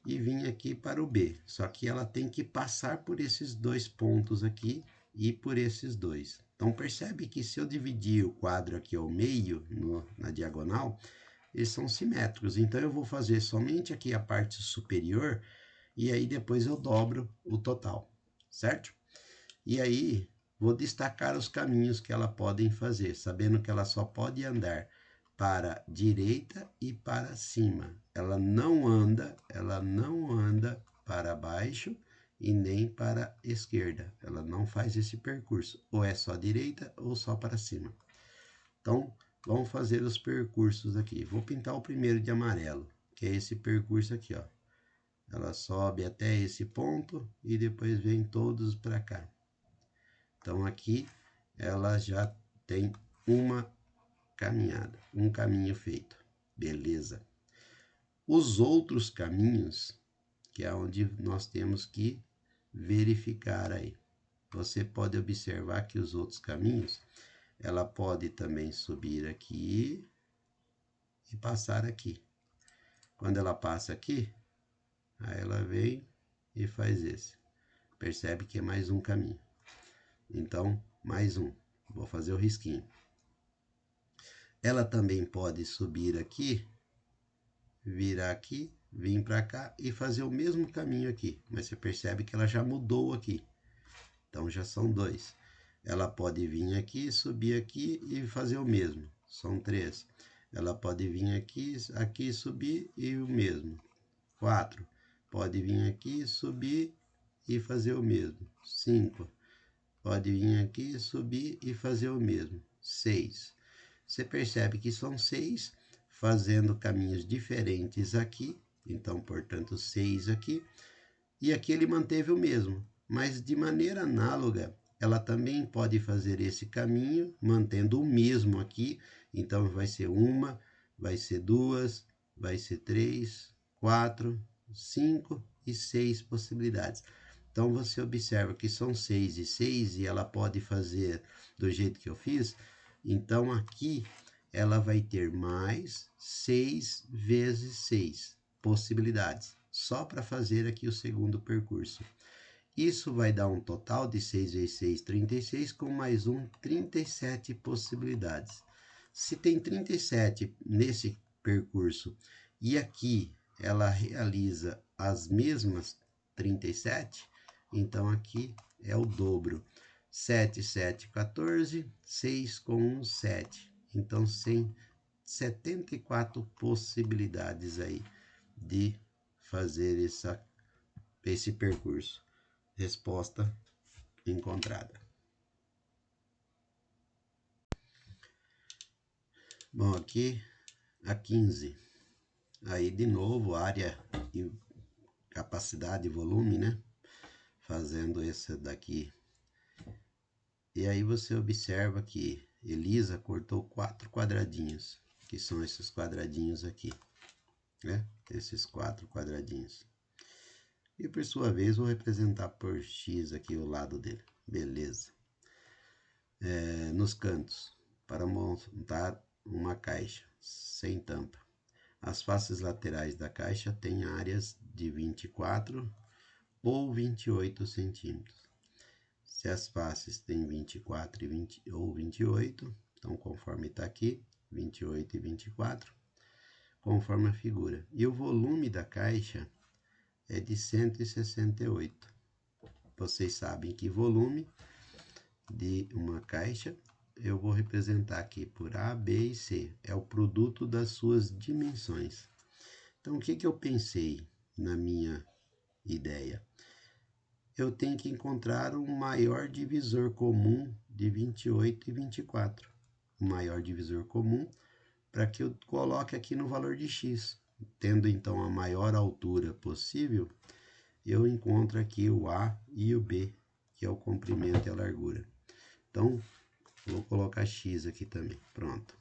e vir aqui para o B. Só que ela tem que passar por esses dois pontos aqui e por esses dois. Então percebe que se eu dividir o quadro aqui ao meio, na diagonal, eles são simétricos. Então eu vou fazer somente aqui a parte superior e aí depois eu dobro o total, certo? E aí vou destacar os caminhos que ela podem fazer, sabendo que ela só pode andar para direita e para cima. Ela não anda para baixo e nem para esquerda. Ela não faz esse percurso. Ou é só direita ou só para cima. Então, vamos fazer os percursos aqui. Vou pintar o primeiro de amarelo, que é esse percurso aqui, ó. Ela sobe até esse ponto e depois vem todos para cá. Então, aqui ela já tem uma caminhada, um caminho feito. Beleza. Os outros caminhos, que é onde nós temos que verificar aí. Você pode observar que os outros caminhos, ela pode também subir aqui e passar aqui. Quando ela passa aqui, aí ela vem e faz esse. Percebe que é mais um caminho. Então, mais um. Vou fazer o risquinho. Ela também pode subir aqui, virar aqui, vir para cá e fazer o mesmo caminho aqui. Mas você percebe que ela já mudou aqui. Então já são dois. Ela pode vir aqui, subir aqui e fazer o mesmo. São três. Ela pode vir aqui, aqui subir e o mesmo. 4. Pode vir aqui, subir e fazer o mesmo. 5. Pode vir aqui, subir e fazer o mesmo. 6. Você percebe que são 6 fazendo caminhos diferentes aqui. Então, portanto, 6 aqui. E aqui ele manteve o mesmo. Mas de maneira análoga, ela também pode fazer esse caminho, mantendo o mesmo aqui. Então, vai ser uma, vai ser duas, vai ser 3, 4, 5 e 6 possibilidades. Então, você observa que são 6 e 6 e ela pode fazer do jeito que eu fiz. Então, aqui ela vai ter mais 6 vezes 6 possibilidades, só para fazer aqui o segundo percurso. Isso vai dar um total de 6 vezes 6, 36, com mais 37 possibilidades. Se tem 37 nesse percurso e aqui ela realiza as mesmas 37, então aqui é o dobro. 7, 7, 14, 6 com 1, 7. Então, 74 possibilidades aí de fazer esse percurso. Resposta encontrada. Bom, aqui a 15. Aí, de novo, área e capacidade e volume, né? Fazendo esse daqui. E aí você observa que Elisa cortou 4 quadradinhos, que são esses quadradinhos aqui, né? Esses 4 quadradinhos. E por sua vez vou representar por X aqui o lado dele. Beleza. Nos cantos, para montar uma caixa sem tampa. As faces laterais da caixa têm áreas de 24 ou 28 centímetros. Se as faces têm 24 ou 28, então conforme está aqui, 28 e 24, conforme a figura. E o volume da caixa é de 168. Vocês sabem que volume de uma caixa eu vou representar aqui por A, B e C. É o produto das suas dimensões. Então, o que eu pensei na minha ideia? eu tenho que encontrar um maior divisor comum de 28 e 24. O maior divisor comum para que eu coloque aqui no valor de x. Tendo então a maior altura possível, eu encontro aqui o A e o B, que é o comprimento e a largura. Então, vou colocar x aqui também. Pronto.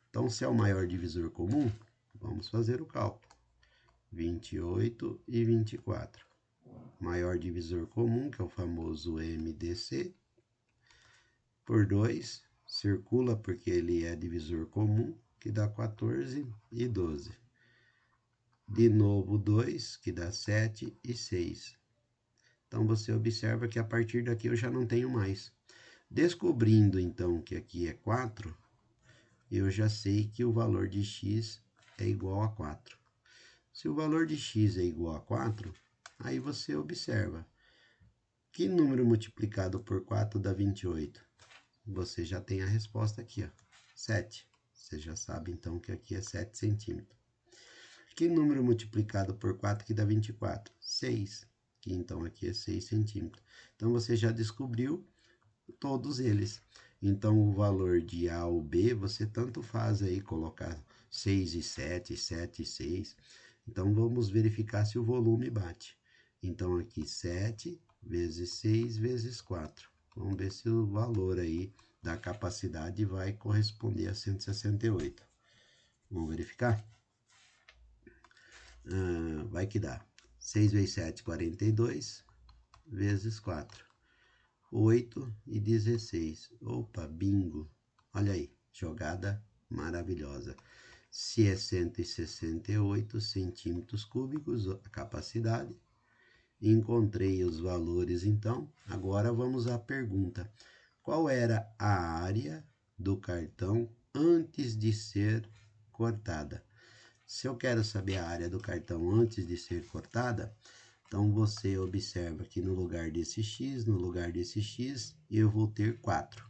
Então, se é o maior divisor comum, vamos fazer o cálculo. 28 e 24. Maior divisor comum, que é o famoso MDC, por 2, circula porque ele é divisor comum, que dá 14 e 12. De novo 2, que dá 7 e 6. Então, você observa que a partir daqui eu já não tenho mais. Descobrindo, então, que aqui é 4, eu já sei que o valor de x é igual a 4. Se o valor de x é igual a 4, aí você observa. Que número multiplicado por 4 dá 28? Você já tem a resposta aqui, ó, 7. Você já sabe, então, que aqui é 7 centímetros. Que número multiplicado por 4 que dá 24? 6. Que então aqui é 6 centímetros. Então, você já descobriu todos eles. Então, o valor de A ou B, você tanto faz aí, colocar 6 e 7, 7 e 6. Então, vamos verificar se o volume bate. Então, aqui 7 vezes 6 vezes 4. Vamos ver se o valor aí da capacidade vai corresponder a 168. Vamos verificar? Vai que dá. 6 vezes 7, 42, vezes 4. 8 e 16. Opa, bingo. Olha aí, jogada maravilhosa. Se é 168 centímetros cúbicos a capacidade, encontrei os valores então. Agora vamos à pergunta. Qual era a área do cartão antes de ser cortada? Se eu quero saber a área do cartão antes de ser cortada, então você observa que no lugar desse x, eu vou ter 4.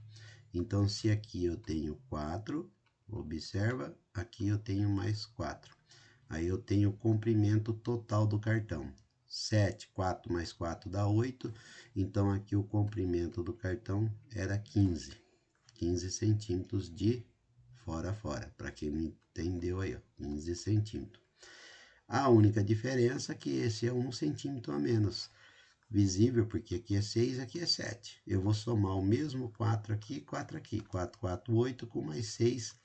Então, se aqui eu tenho 4, observa, aqui eu tenho mais 4. Aí eu tenho o comprimento total do cartão. 7, 4 mais 4 dá 8. Então, aqui o comprimento do cartão era 15. 15 centímetros de fora a fora. Para quem não entendeu aí, ó, 15 centímetros. A única diferença é que esse é 1 centímetro a menos. Visível, porque aqui é 6, aqui é 7. Eu vou somar o mesmo 4 aqui, 4 aqui. 4, 4, 8, com mais 6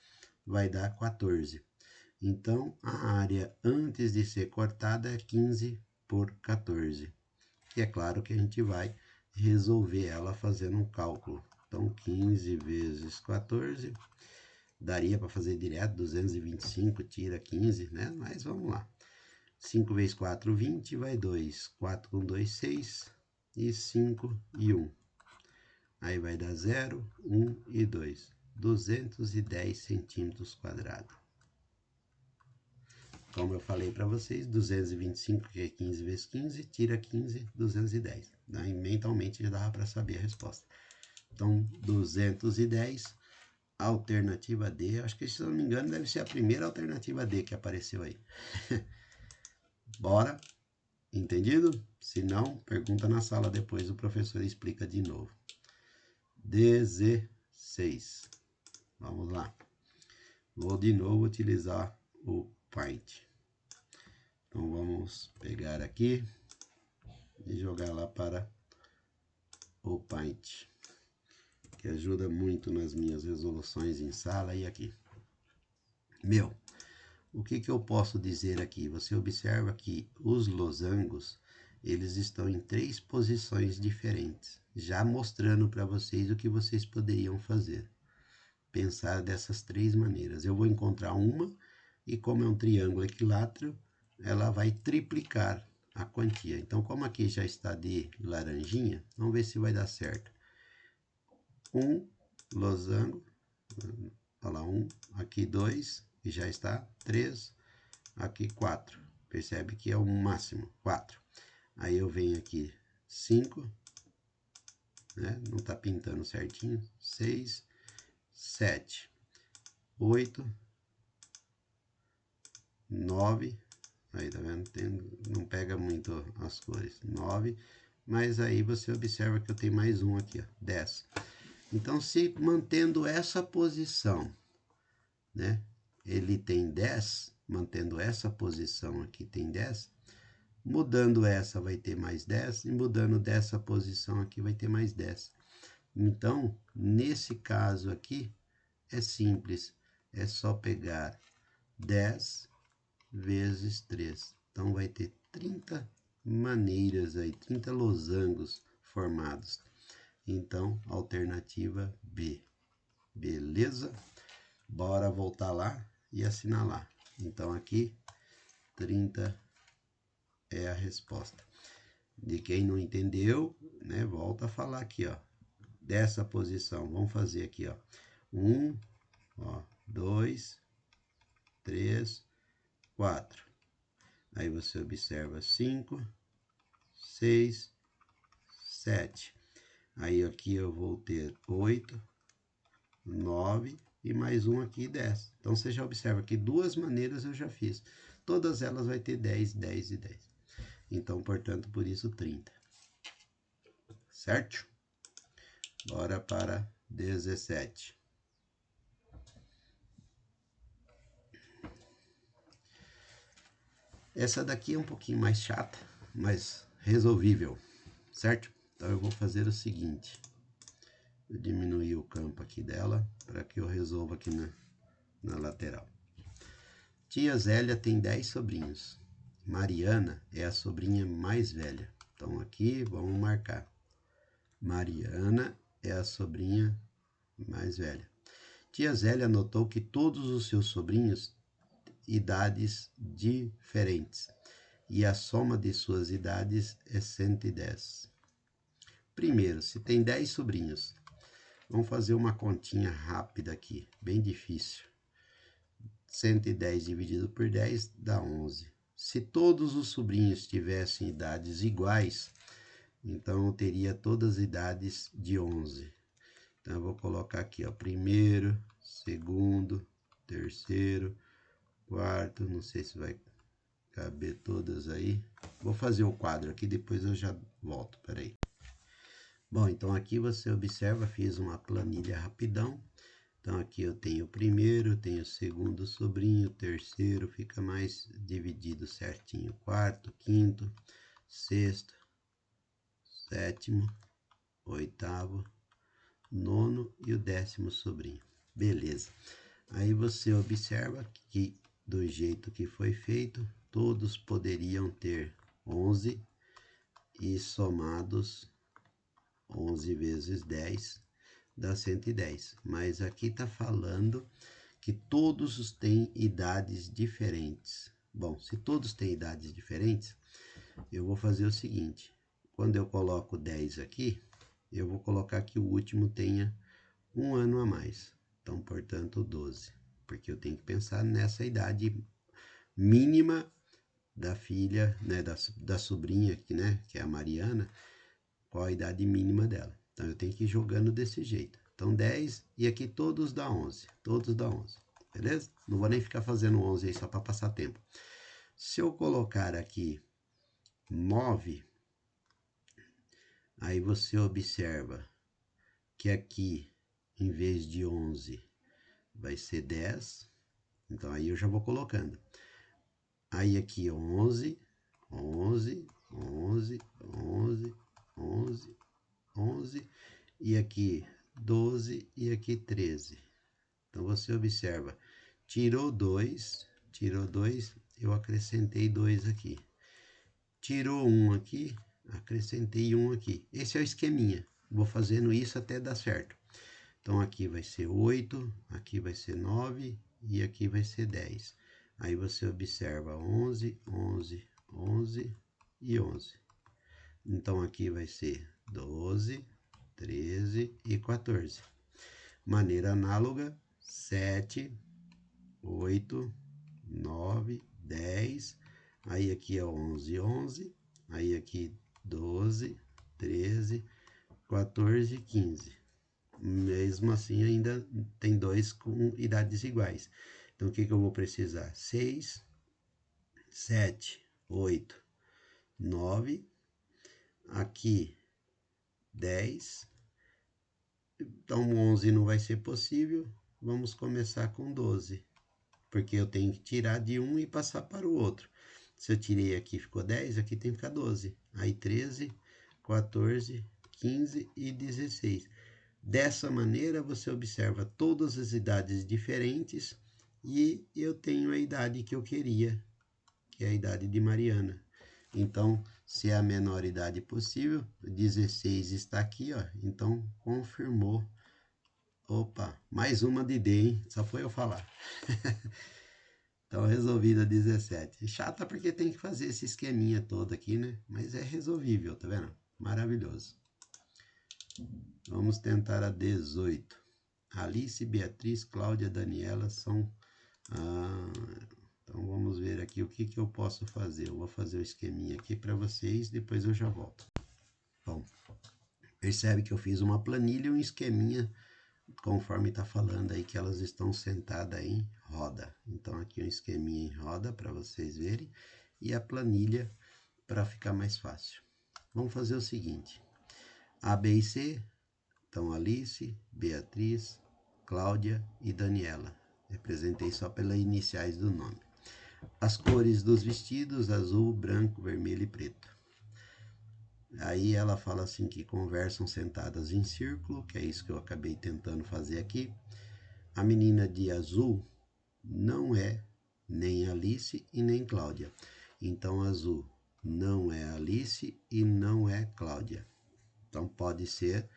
vai dar 14. Então, a área antes de ser cortada é 15 por 14. E é claro que a gente vai resolver ela fazendo um cálculo. Então, 15 vezes 14, daria para fazer direto, 225, tira 15, né? Mas vamos lá. 5 vezes 4, 20, vai 2. 4 com 2, 6. E 5 e 1. Aí vai dar 0, 1 e 2. 210 centímetros quadrados. Como eu falei para vocês, 225, que é 15 vezes 15, tira 15, 210. Daí, mentalmente já dava para saber a resposta. Então, 210, alternativa D. Acho que, se não me engano, deve ser a primeira alternativa D que apareceu aí. Bora? Entendido? Se não, pergunta na sala depois, o professor explica de novo. 16. Vamos lá. Vou de novo utilizar o Paint. Então, vamos pegar aqui e jogar lá para o Paint, que ajuda muito nas minhas resoluções em sala e aqui. O que eu posso dizer aqui? Você observa que os losangos, eles estão em 3 posições diferentes, já mostrando para vocês o que vocês poderiam fazer. Pensar dessas 3 maneiras. Eu vou encontrar uma e, como é um triângulo equilátero, ela vai triplicar a quantia. Então, como aqui já está de laranjinha, vamos ver se vai dar certo. Um losango, olha lá, 1, aqui 2, e já está 3, aqui 4. Percebe que é o máximo, 4. Aí eu venho aqui 5, né? Não está pintando certinho, 6, 7, 8, 9, aí tá vendo? Não pega muito as cores. 9, mas aí você observa que eu tenho mais um aqui, ó, 10. Então, se mantendo essa posição, né, ele tem 10, mantendo essa posição aqui tem 10, mudando essa vai ter mais 10, e mudando dessa posição aqui vai ter mais 10. Então, nesse caso aqui, é simples, é só pegar 10 vezes 3. Então, vai ter 30 maneiras aí, 30 losangos formados. Então, alternativa B. Beleza? Bora voltar lá e assinalar. Então, aqui, 30 é a resposta. De quem não entendeu, né, volta a falar aqui, ó. Dessa posição, vamos fazer aqui, ó. 1, ó, 2, 3, 4. Aí você observa 5, 6, 7. Aí aqui eu vou ter 8, 9 e mais um aqui 10. Então você já observa que duas maneiras eu já fiz. Todas elas vai ter 10, 10 e 10. Então, portanto, por isso 30. Certo? Bora para 17. Essa daqui é um pouquinho mais chata, mas resolvível, certo? Então eu vou fazer o seguinte. Eu diminuir o campo aqui dela para que eu resolva aqui na lateral. Tia Zélia tem 10 sobrinhos. Mariana é a sobrinha mais velha. Então aqui vamos marcar. Mariana é a sobrinha mais velha. Tia Zélia notou que todos os seus sobrinhos idades diferentes e a soma de suas idades é 110. Primeiro, se tem 10 sobrinhos, vamos fazer uma continha rápida aqui, bem difícil. 110 dividido por 10 dá 11. Se todos os sobrinhos tivessem idades iguais, então eu teria todas as idades de 11. Então eu vou colocar aqui, ó, primeiro, segundo, terceiro, quarto, não sei se vai caber todas aí. Vou fazer o quadro aqui, depois eu já volto, peraí. Bom, então aqui você observa, fiz uma planilha rapidão. Então aqui eu tenho o primeiro, tenho o segundo sobrinho, o terceiro, fica mais dividido certinho. Quarto, quinto, sexto, sétimo, oitavo, nono e o 10º sobrinho. Beleza. Aí você observa que do jeito que foi feito, todos poderiam ter 11 e somados 11 vezes 10 dá 110. Mas aqui está falando que todos têm idades diferentes. Bom, se todos têm idades diferentes, eu vou fazer o seguinte. Quando eu coloco 10 aqui, eu vou colocar que o último tenha um ano a mais. Então, portanto, 12. Porque eu tenho que pensar nessa idade mínima da filha, né, da sobrinha aqui, né, que é a Mariana, qual a idade mínima dela. Então, eu tenho que ir jogando desse jeito. Então, 10 e aqui todos dá 11. Todos dá 11. Beleza? Não vou nem ficar fazendo 11 aí só para passar tempo. Se eu colocar aqui 9, aí você observa que aqui, em vez de 11, vai ser 10. Então, aí eu já vou colocando. Aí aqui 11, 11, 11, 11, 11, 11. E aqui 12 e aqui 13. Então, você observa, tirou 2, eu acrescentei 2 aqui. Tirou 1 aqui, acrescentei 1 aqui. Esse é o esqueminha. Vou fazendo isso até dar certo. Então, aqui vai ser 8, aqui vai ser 9 e aqui vai ser 10. Aí você observa 11, 11, 11 e 11. Então, aqui vai ser 12, 13 e 14. Maneira análoga, 7, 8, 9, 10. Aí aqui é 11, 11. Aí aqui 12, 13, 14 e 15. Mesmo assim, ainda tem dois com idades iguais. Então, o que eu vou precisar? 6, 7, 8, 9. aqui 10. Então 11 não vai ser possível, vamos começar com 12. Porque eu tenho que tirar de um e passar para o outro. Se eu tirei aqui, ficou 10, aqui tem que ficar 12. Aí 13, 14, 15 e 16. Dessa maneira, você observa todas as idades diferentes e eu tenho a idade que eu queria, que é a idade de Mariana. Então, se é a menor idade possível, 16 está aqui, ó. Então, confirmou. Opa, mais uma de D, hein? Só foi eu falar. Então, resolvida 17. Chata porque tem que fazer esse esqueminha todo aqui, né? Mas é resolvível, tá vendo? Maravilhoso. Vamos tentar a 18. Alice, Beatriz, Cláudia, Daniela são... então, vamos ver aqui o que eu posso fazer. Eu vou fazer o esqueminha aqui para vocês, depois eu já volto. Bom, percebe que eu fiz uma planilha e um esqueminha conforme está falando aí que elas estão sentadas em roda. Então aqui um esqueminha em roda para vocês verem e a planilha para ficar mais fácil. Vamos fazer o seguinte: A, B e C, então Alice, Beatriz, Cláudia e Daniela. Representei só pelas iniciais do nome. As cores dos vestidos: azul, branco, vermelho e preto. Aí ela fala assim que conversam sentadas em círculo, que é isso que eu acabei tentando fazer aqui. A menina de azul não é nem Alice e nem Cláudia. Então, azul não é Alice e não é Cláudia. Então, pode ser,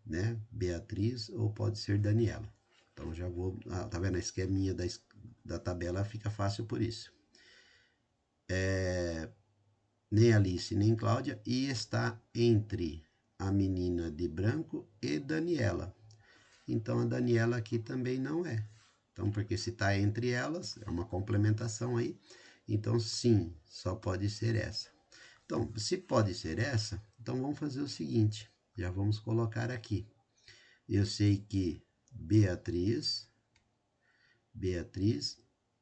né, Beatriz ou pode ser Daniela. Então, já vou... tá vendo? A esqueminha da tabela fica fácil por isso. Nem Alice nem Cláudia, e está entre a menina de branco e Daniela. Então a Daniela aqui também não é. Então, porque se está entre elas, é uma complementação aí. Então, sim, só pode ser essa. Então, se pode ser essa, então vamos fazer o seguinte. Já vamos colocar aqui. Eu sei que Beatriz,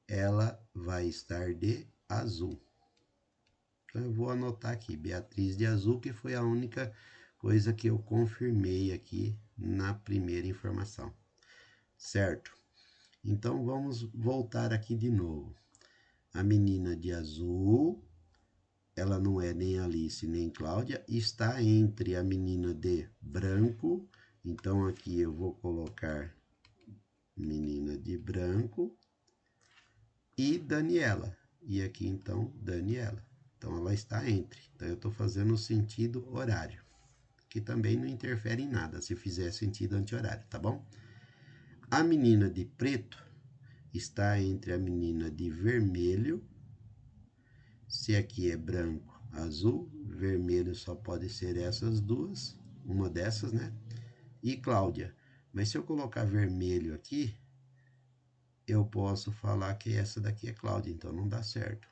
ela vai estar de azul. Então, eu vou anotar aqui, Beatriz de azul, que foi a única coisa que eu confirmei aqui na primeira informação. Certo? Então, vamos voltar aqui de novo. A menina de azul, ela não é nem Alice nem Cláudia, está entre a menina de branco. Então, aqui eu vou colocar menina de branco e Daniela. E aqui, então, Daniela. Então, ela está entre. Então, eu estou fazendo o sentido horário, que também não interfere em nada se fizer sentido anti-horário, tá bom? A menina de preto está entre a menina de vermelho. Se aqui é branco, azul, vermelho só pode ser essas duas, uma dessas, né? E Cláudia. Mas se eu colocar vermelho aqui, eu posso falar que essa daqui é Cláudia, então não dá certo.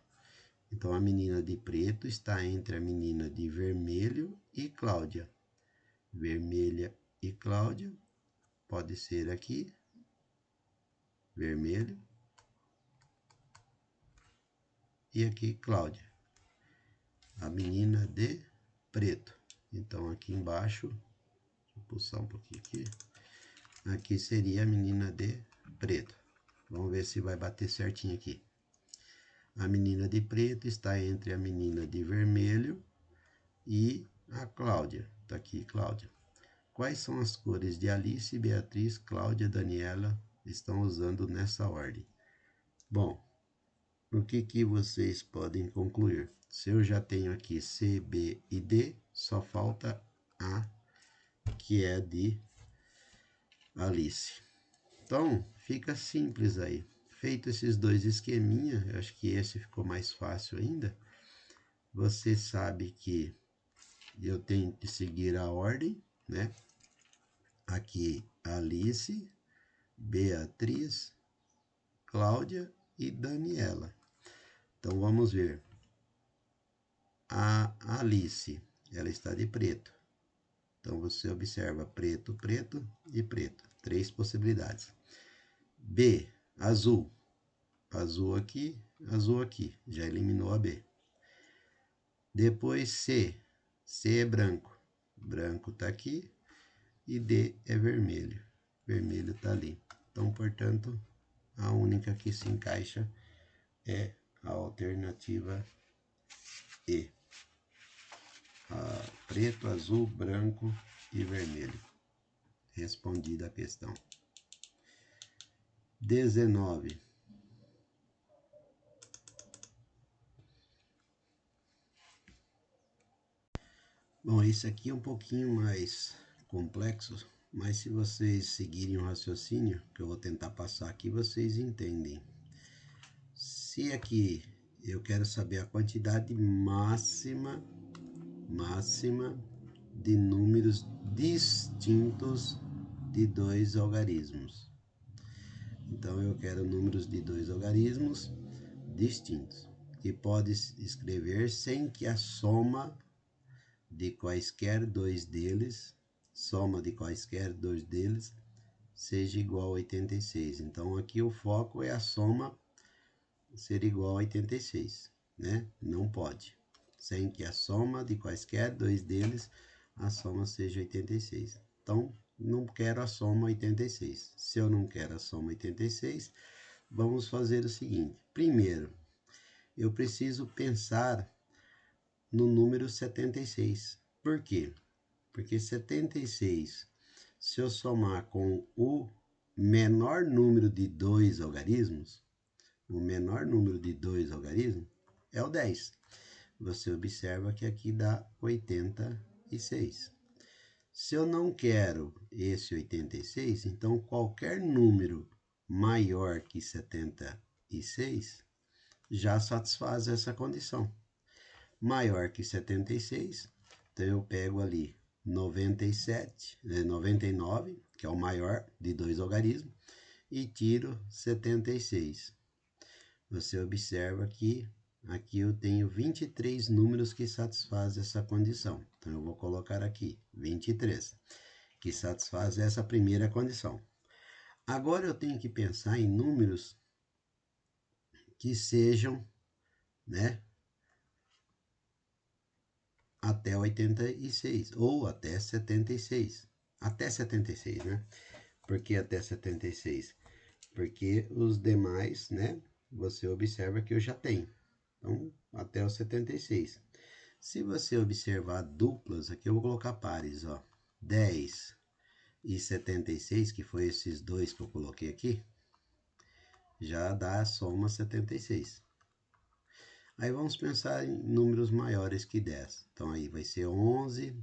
Então, a menina de preto está entre a menina de vermelho e Cláudia. Vermelha e Cláudia, pode ser aqui, vermelho, e aqui Cláudia, a menina de preto. Então, aqui embaixo, deixa eu puxar um pouquinho aqui, aqui seria a menina de preto. Vamos ver se vai bater certinho aqui. A menina de preto está entre a menina de vermelho e a Cláudia. Está aqui, Cláudia. Quais são as cores de Alice, Beatriz, Cláudia, Daniela estão usando nessa ordem? Bom, o que vocês podem concluir? Se eu já tenho aqui C, B e D, só falta A, que é de Alice. Então, fica simples aí. Feito esses dois esqueminha, eu acho que esse ficou mais fácil ainda. Você sabe que eu tenho que seguir a ordem, né? Aqui, Alice, Beatriz, Cláudia e Daniela. Então, vamos ver. A Alice, ela está de preto. Então, você observa preto, preto e preto. 3 possibilidades. B, azul. Azul aqui, já eliminou a B. Depois C. C é branco. Branco está aqui. E D é vermelho. Vermelho está ali. Então, portanto, a única que se encaixa é a alternativa E. Preto, azul, branco e vermelho. Respondida a questão. 19. Bom, esse aqui é um pouquinho mais complexo, mas se vocês seguirem o raciocínio que eu vou tentar passar aqui, vocês entendem. Se aqui eu quero saber a quantidade máxima de números distintos de dois algarismos. Então eu quero números de dois algarismos distintos, que pode escrever sem que a soma de quaisquer dois deles, seja igual a 86. Então aqui o foco é a soma ser igual a 86, né? Não pode. Sem que a soma de quaisquer dois deles, a soma seja 86. Então, não quero a soma 86. Se eu não quero a soma 86, vamos fazer o seguinte. Primeiro, eu preciso pensar no número 76. Por quê? Porque 76, se eu somar com o menor número de dois algarismos, o menor número de dois algarismos é o 10. Você observa que aqui dá 86. Se eu não quero esse 86, então qualquer número maior que 76 já satisfaz essa condição. Maior que 76, então eu pego ali 97, 99, que é o maior de dois algarismos, e tiro 76. Você observa que aqui eu tenho 23 números que satisfazem essa condição. Então, eu vou colocar aqui 23, que satisfaz essa primeira condição. Agora, eu tenho que pensar em números que sejam, né, até 86 ou até 76. Até 76, né? Por que até 76? Porque os demais, né, você observa que eu já tenho. Então, até o 76. Se você observar duplas, aqui eu vou colocar pares, ó. 10 e 76, que foi esses dois que eu coloquei aqui, já dá a soma 76. Aí vamos pensar em números maiores que 10. Então, aí vai ser 11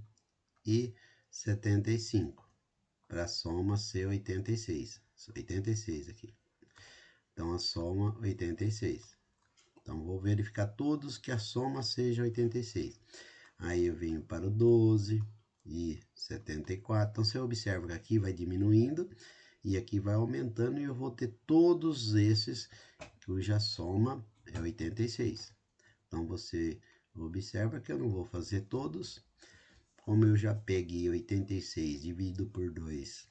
e 75, para a soma ser 86. 86 aqui. Então, a soma 86. Então, vou verificar todos que a soma seja 86. Aí eu venho para o 12 e 74. Então, você observa que aqui vai diminuindo e aqui vai aumentando e eu vou ter todos esses cuja soma é 86. Então, você observa que eu não vou fazer todos. Como eu já peguei 86 dividido por 2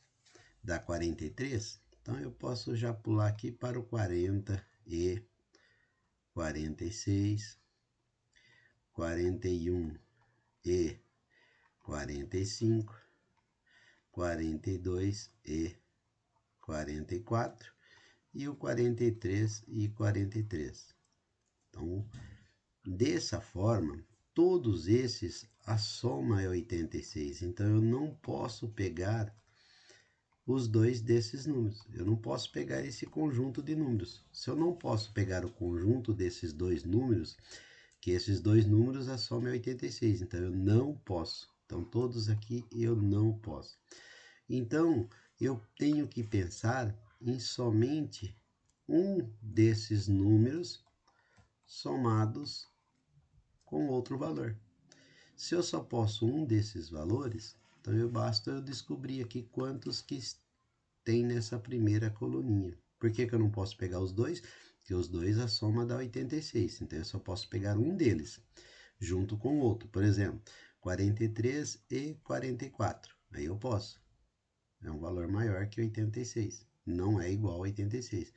dá 43, então eu posso já pular aqui para o 40 e 46, 41 e 45, 42 e 44 e o 43 e 43. Então, dessa forma, todos esses, a soma é 86. Então, eu não posso pegar os dois desses números. Eu não posso pegar esse conjunto de números. Se eu não posso pegar o conjunto desses dois números, que esses dois números a soma é 86, então eu não posso. Então todos aqui eu não posso. Então eu tenho que pensar em somente um desses números somados com outro valor. Se eu só posso um desses valores, então basta eu descobrir aqui quantos que tem nessa primeira coluninha. Por que eu não posso pegar os dois? Porque os dois a soma dá 86, então eu só posso pegar um deles, junto com o outro. Por exemplo, 43 e 44, aí eu posso. É um valor maior que 86, não é igual a 86.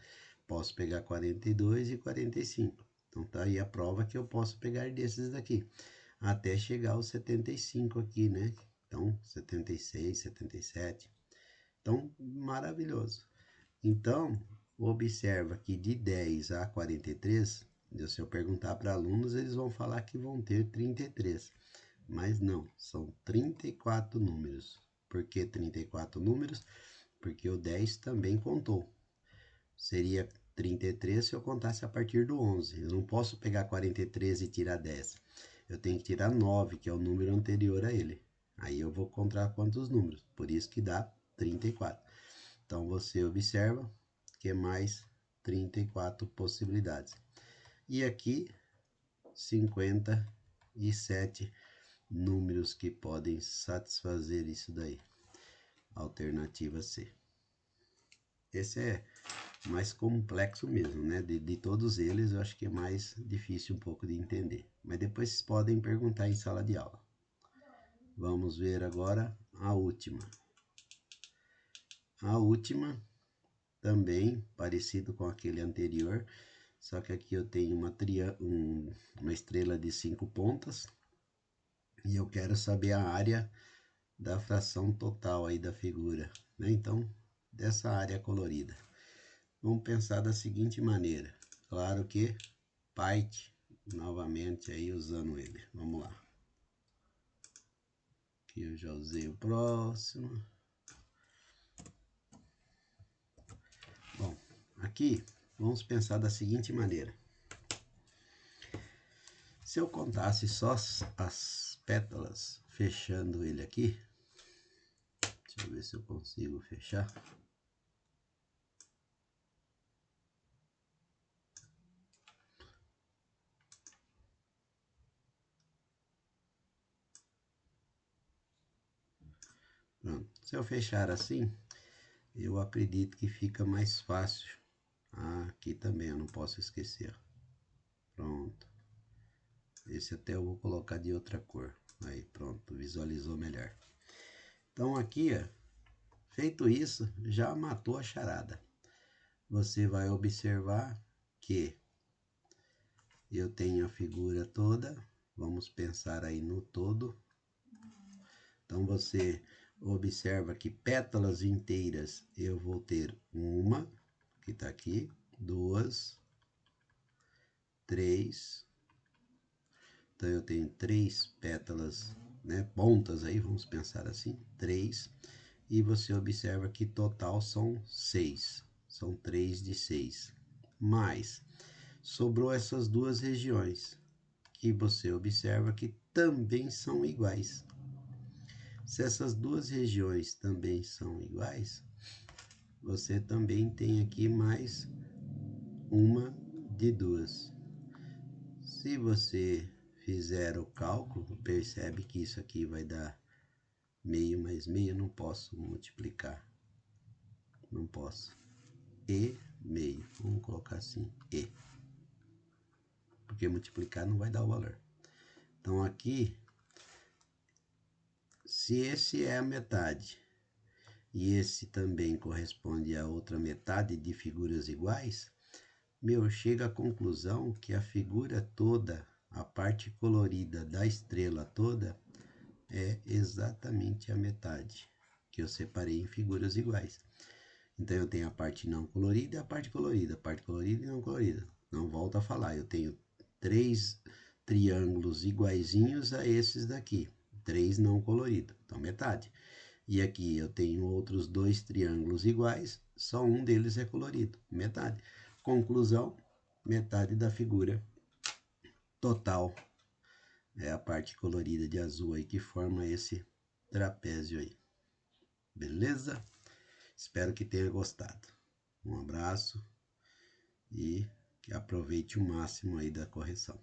Posso pegar 42 e 45, então tá aí a prova que eu posso pegar desses daqui. até chegar aos 75 aqui, né? Então, 76, 77. Então, maravilhoso. Então, observa que de 10 a 43, se eu perguntar para alunos, eles vão falar que vão ter 33. Mas não, são 34 números. Por que 34 números? Porque o 10 também contou. Seria 33 se eu contasse a partir do 11. Eu não posso pegar 43 e tirar 10. Eu tenho que tirar 9, que é o número anterior a ele. Aí eu vou contar quantos números. Por isso que dá 34. Então você observa que é mais 34 possibilidades. E aqui 57 números que podem satisfazer isso daí. Alternativa C. Esse é mais complexo mesmo, né? De todos eles, eu acho que é mais difícil um pouco de entender. Mas depois vocês podem perguntar em sala de aula. Vamos ver agora a última. A última, também parecido com aquele anterior, só que aqui eu tenho uma estrela de 5 pontas. E eu quero saber a área da fração total aí da figura, né? Então, dessa área colorida. Vamos pensar da seguinte maneira. Claro que Python, novamente aí usando ele. Vamos lá. Aqui eu já usei o próximo. Bom, aqui vamos pensar da seguinte maneira. Se eu contasse só as pétalas, fechando ele aqui. Deixa eu ver se eu consigo fechar. Pronto. Se eu fechar assim, eu acredito que fica mais fácil. Aqui também eu não posso esquecer. Pronto. Esse até eu vou colocar de outra cor. Aí, pronto, visualizou melhor. Então aqui, ó, feito isso, já matou a charada. Você vai observar que eu tenho a figura toda. Vamos pensar aí no todo. Então você observa que pétalas inteiras eu vou ter uma, que está aqui, duas, três. Então eu tenho 3 pétalas, né, pontas aí, vamos pensar assim, 3. E você observa que total são 6. São 3 de 6. Mas sobrou essas duas regiões, que você observa que também são iguais. Se essas duas regiões também são iguais, você também tem aqui mais uma de duas. Se você fizer o cálculo, percebe que isso aqui vai dar meio mais meio, não posso multiplicar. Não posso. E meio. Vamos colocar assim, E. Porque multiplicar não vai dar o valor. Então aqui, se esse é a metade e esse também corresponde a outra metade de figuras iguais, chega à conclusão que a figura toda, a parte colorida da estrela toda, é exatamente a metade, que eu separei em figuras iguais. Então eu tenho a parte não colorida e a parte colorida, e não colorida. Não volto a falar, eu tenho 3 triângulos iguaizinhos a esses daqui, 3 não coloridos, então metade. E aqui eu tenho outros 2 triângulos iguais, só um deles é colorido, metade. Conclusão, metade da figura total é a parte colorida de azul aí que forma esse trapézio aí. Beleza? Espero que tenha gostado. Um abraço e que aproveite o máximo aí da correção.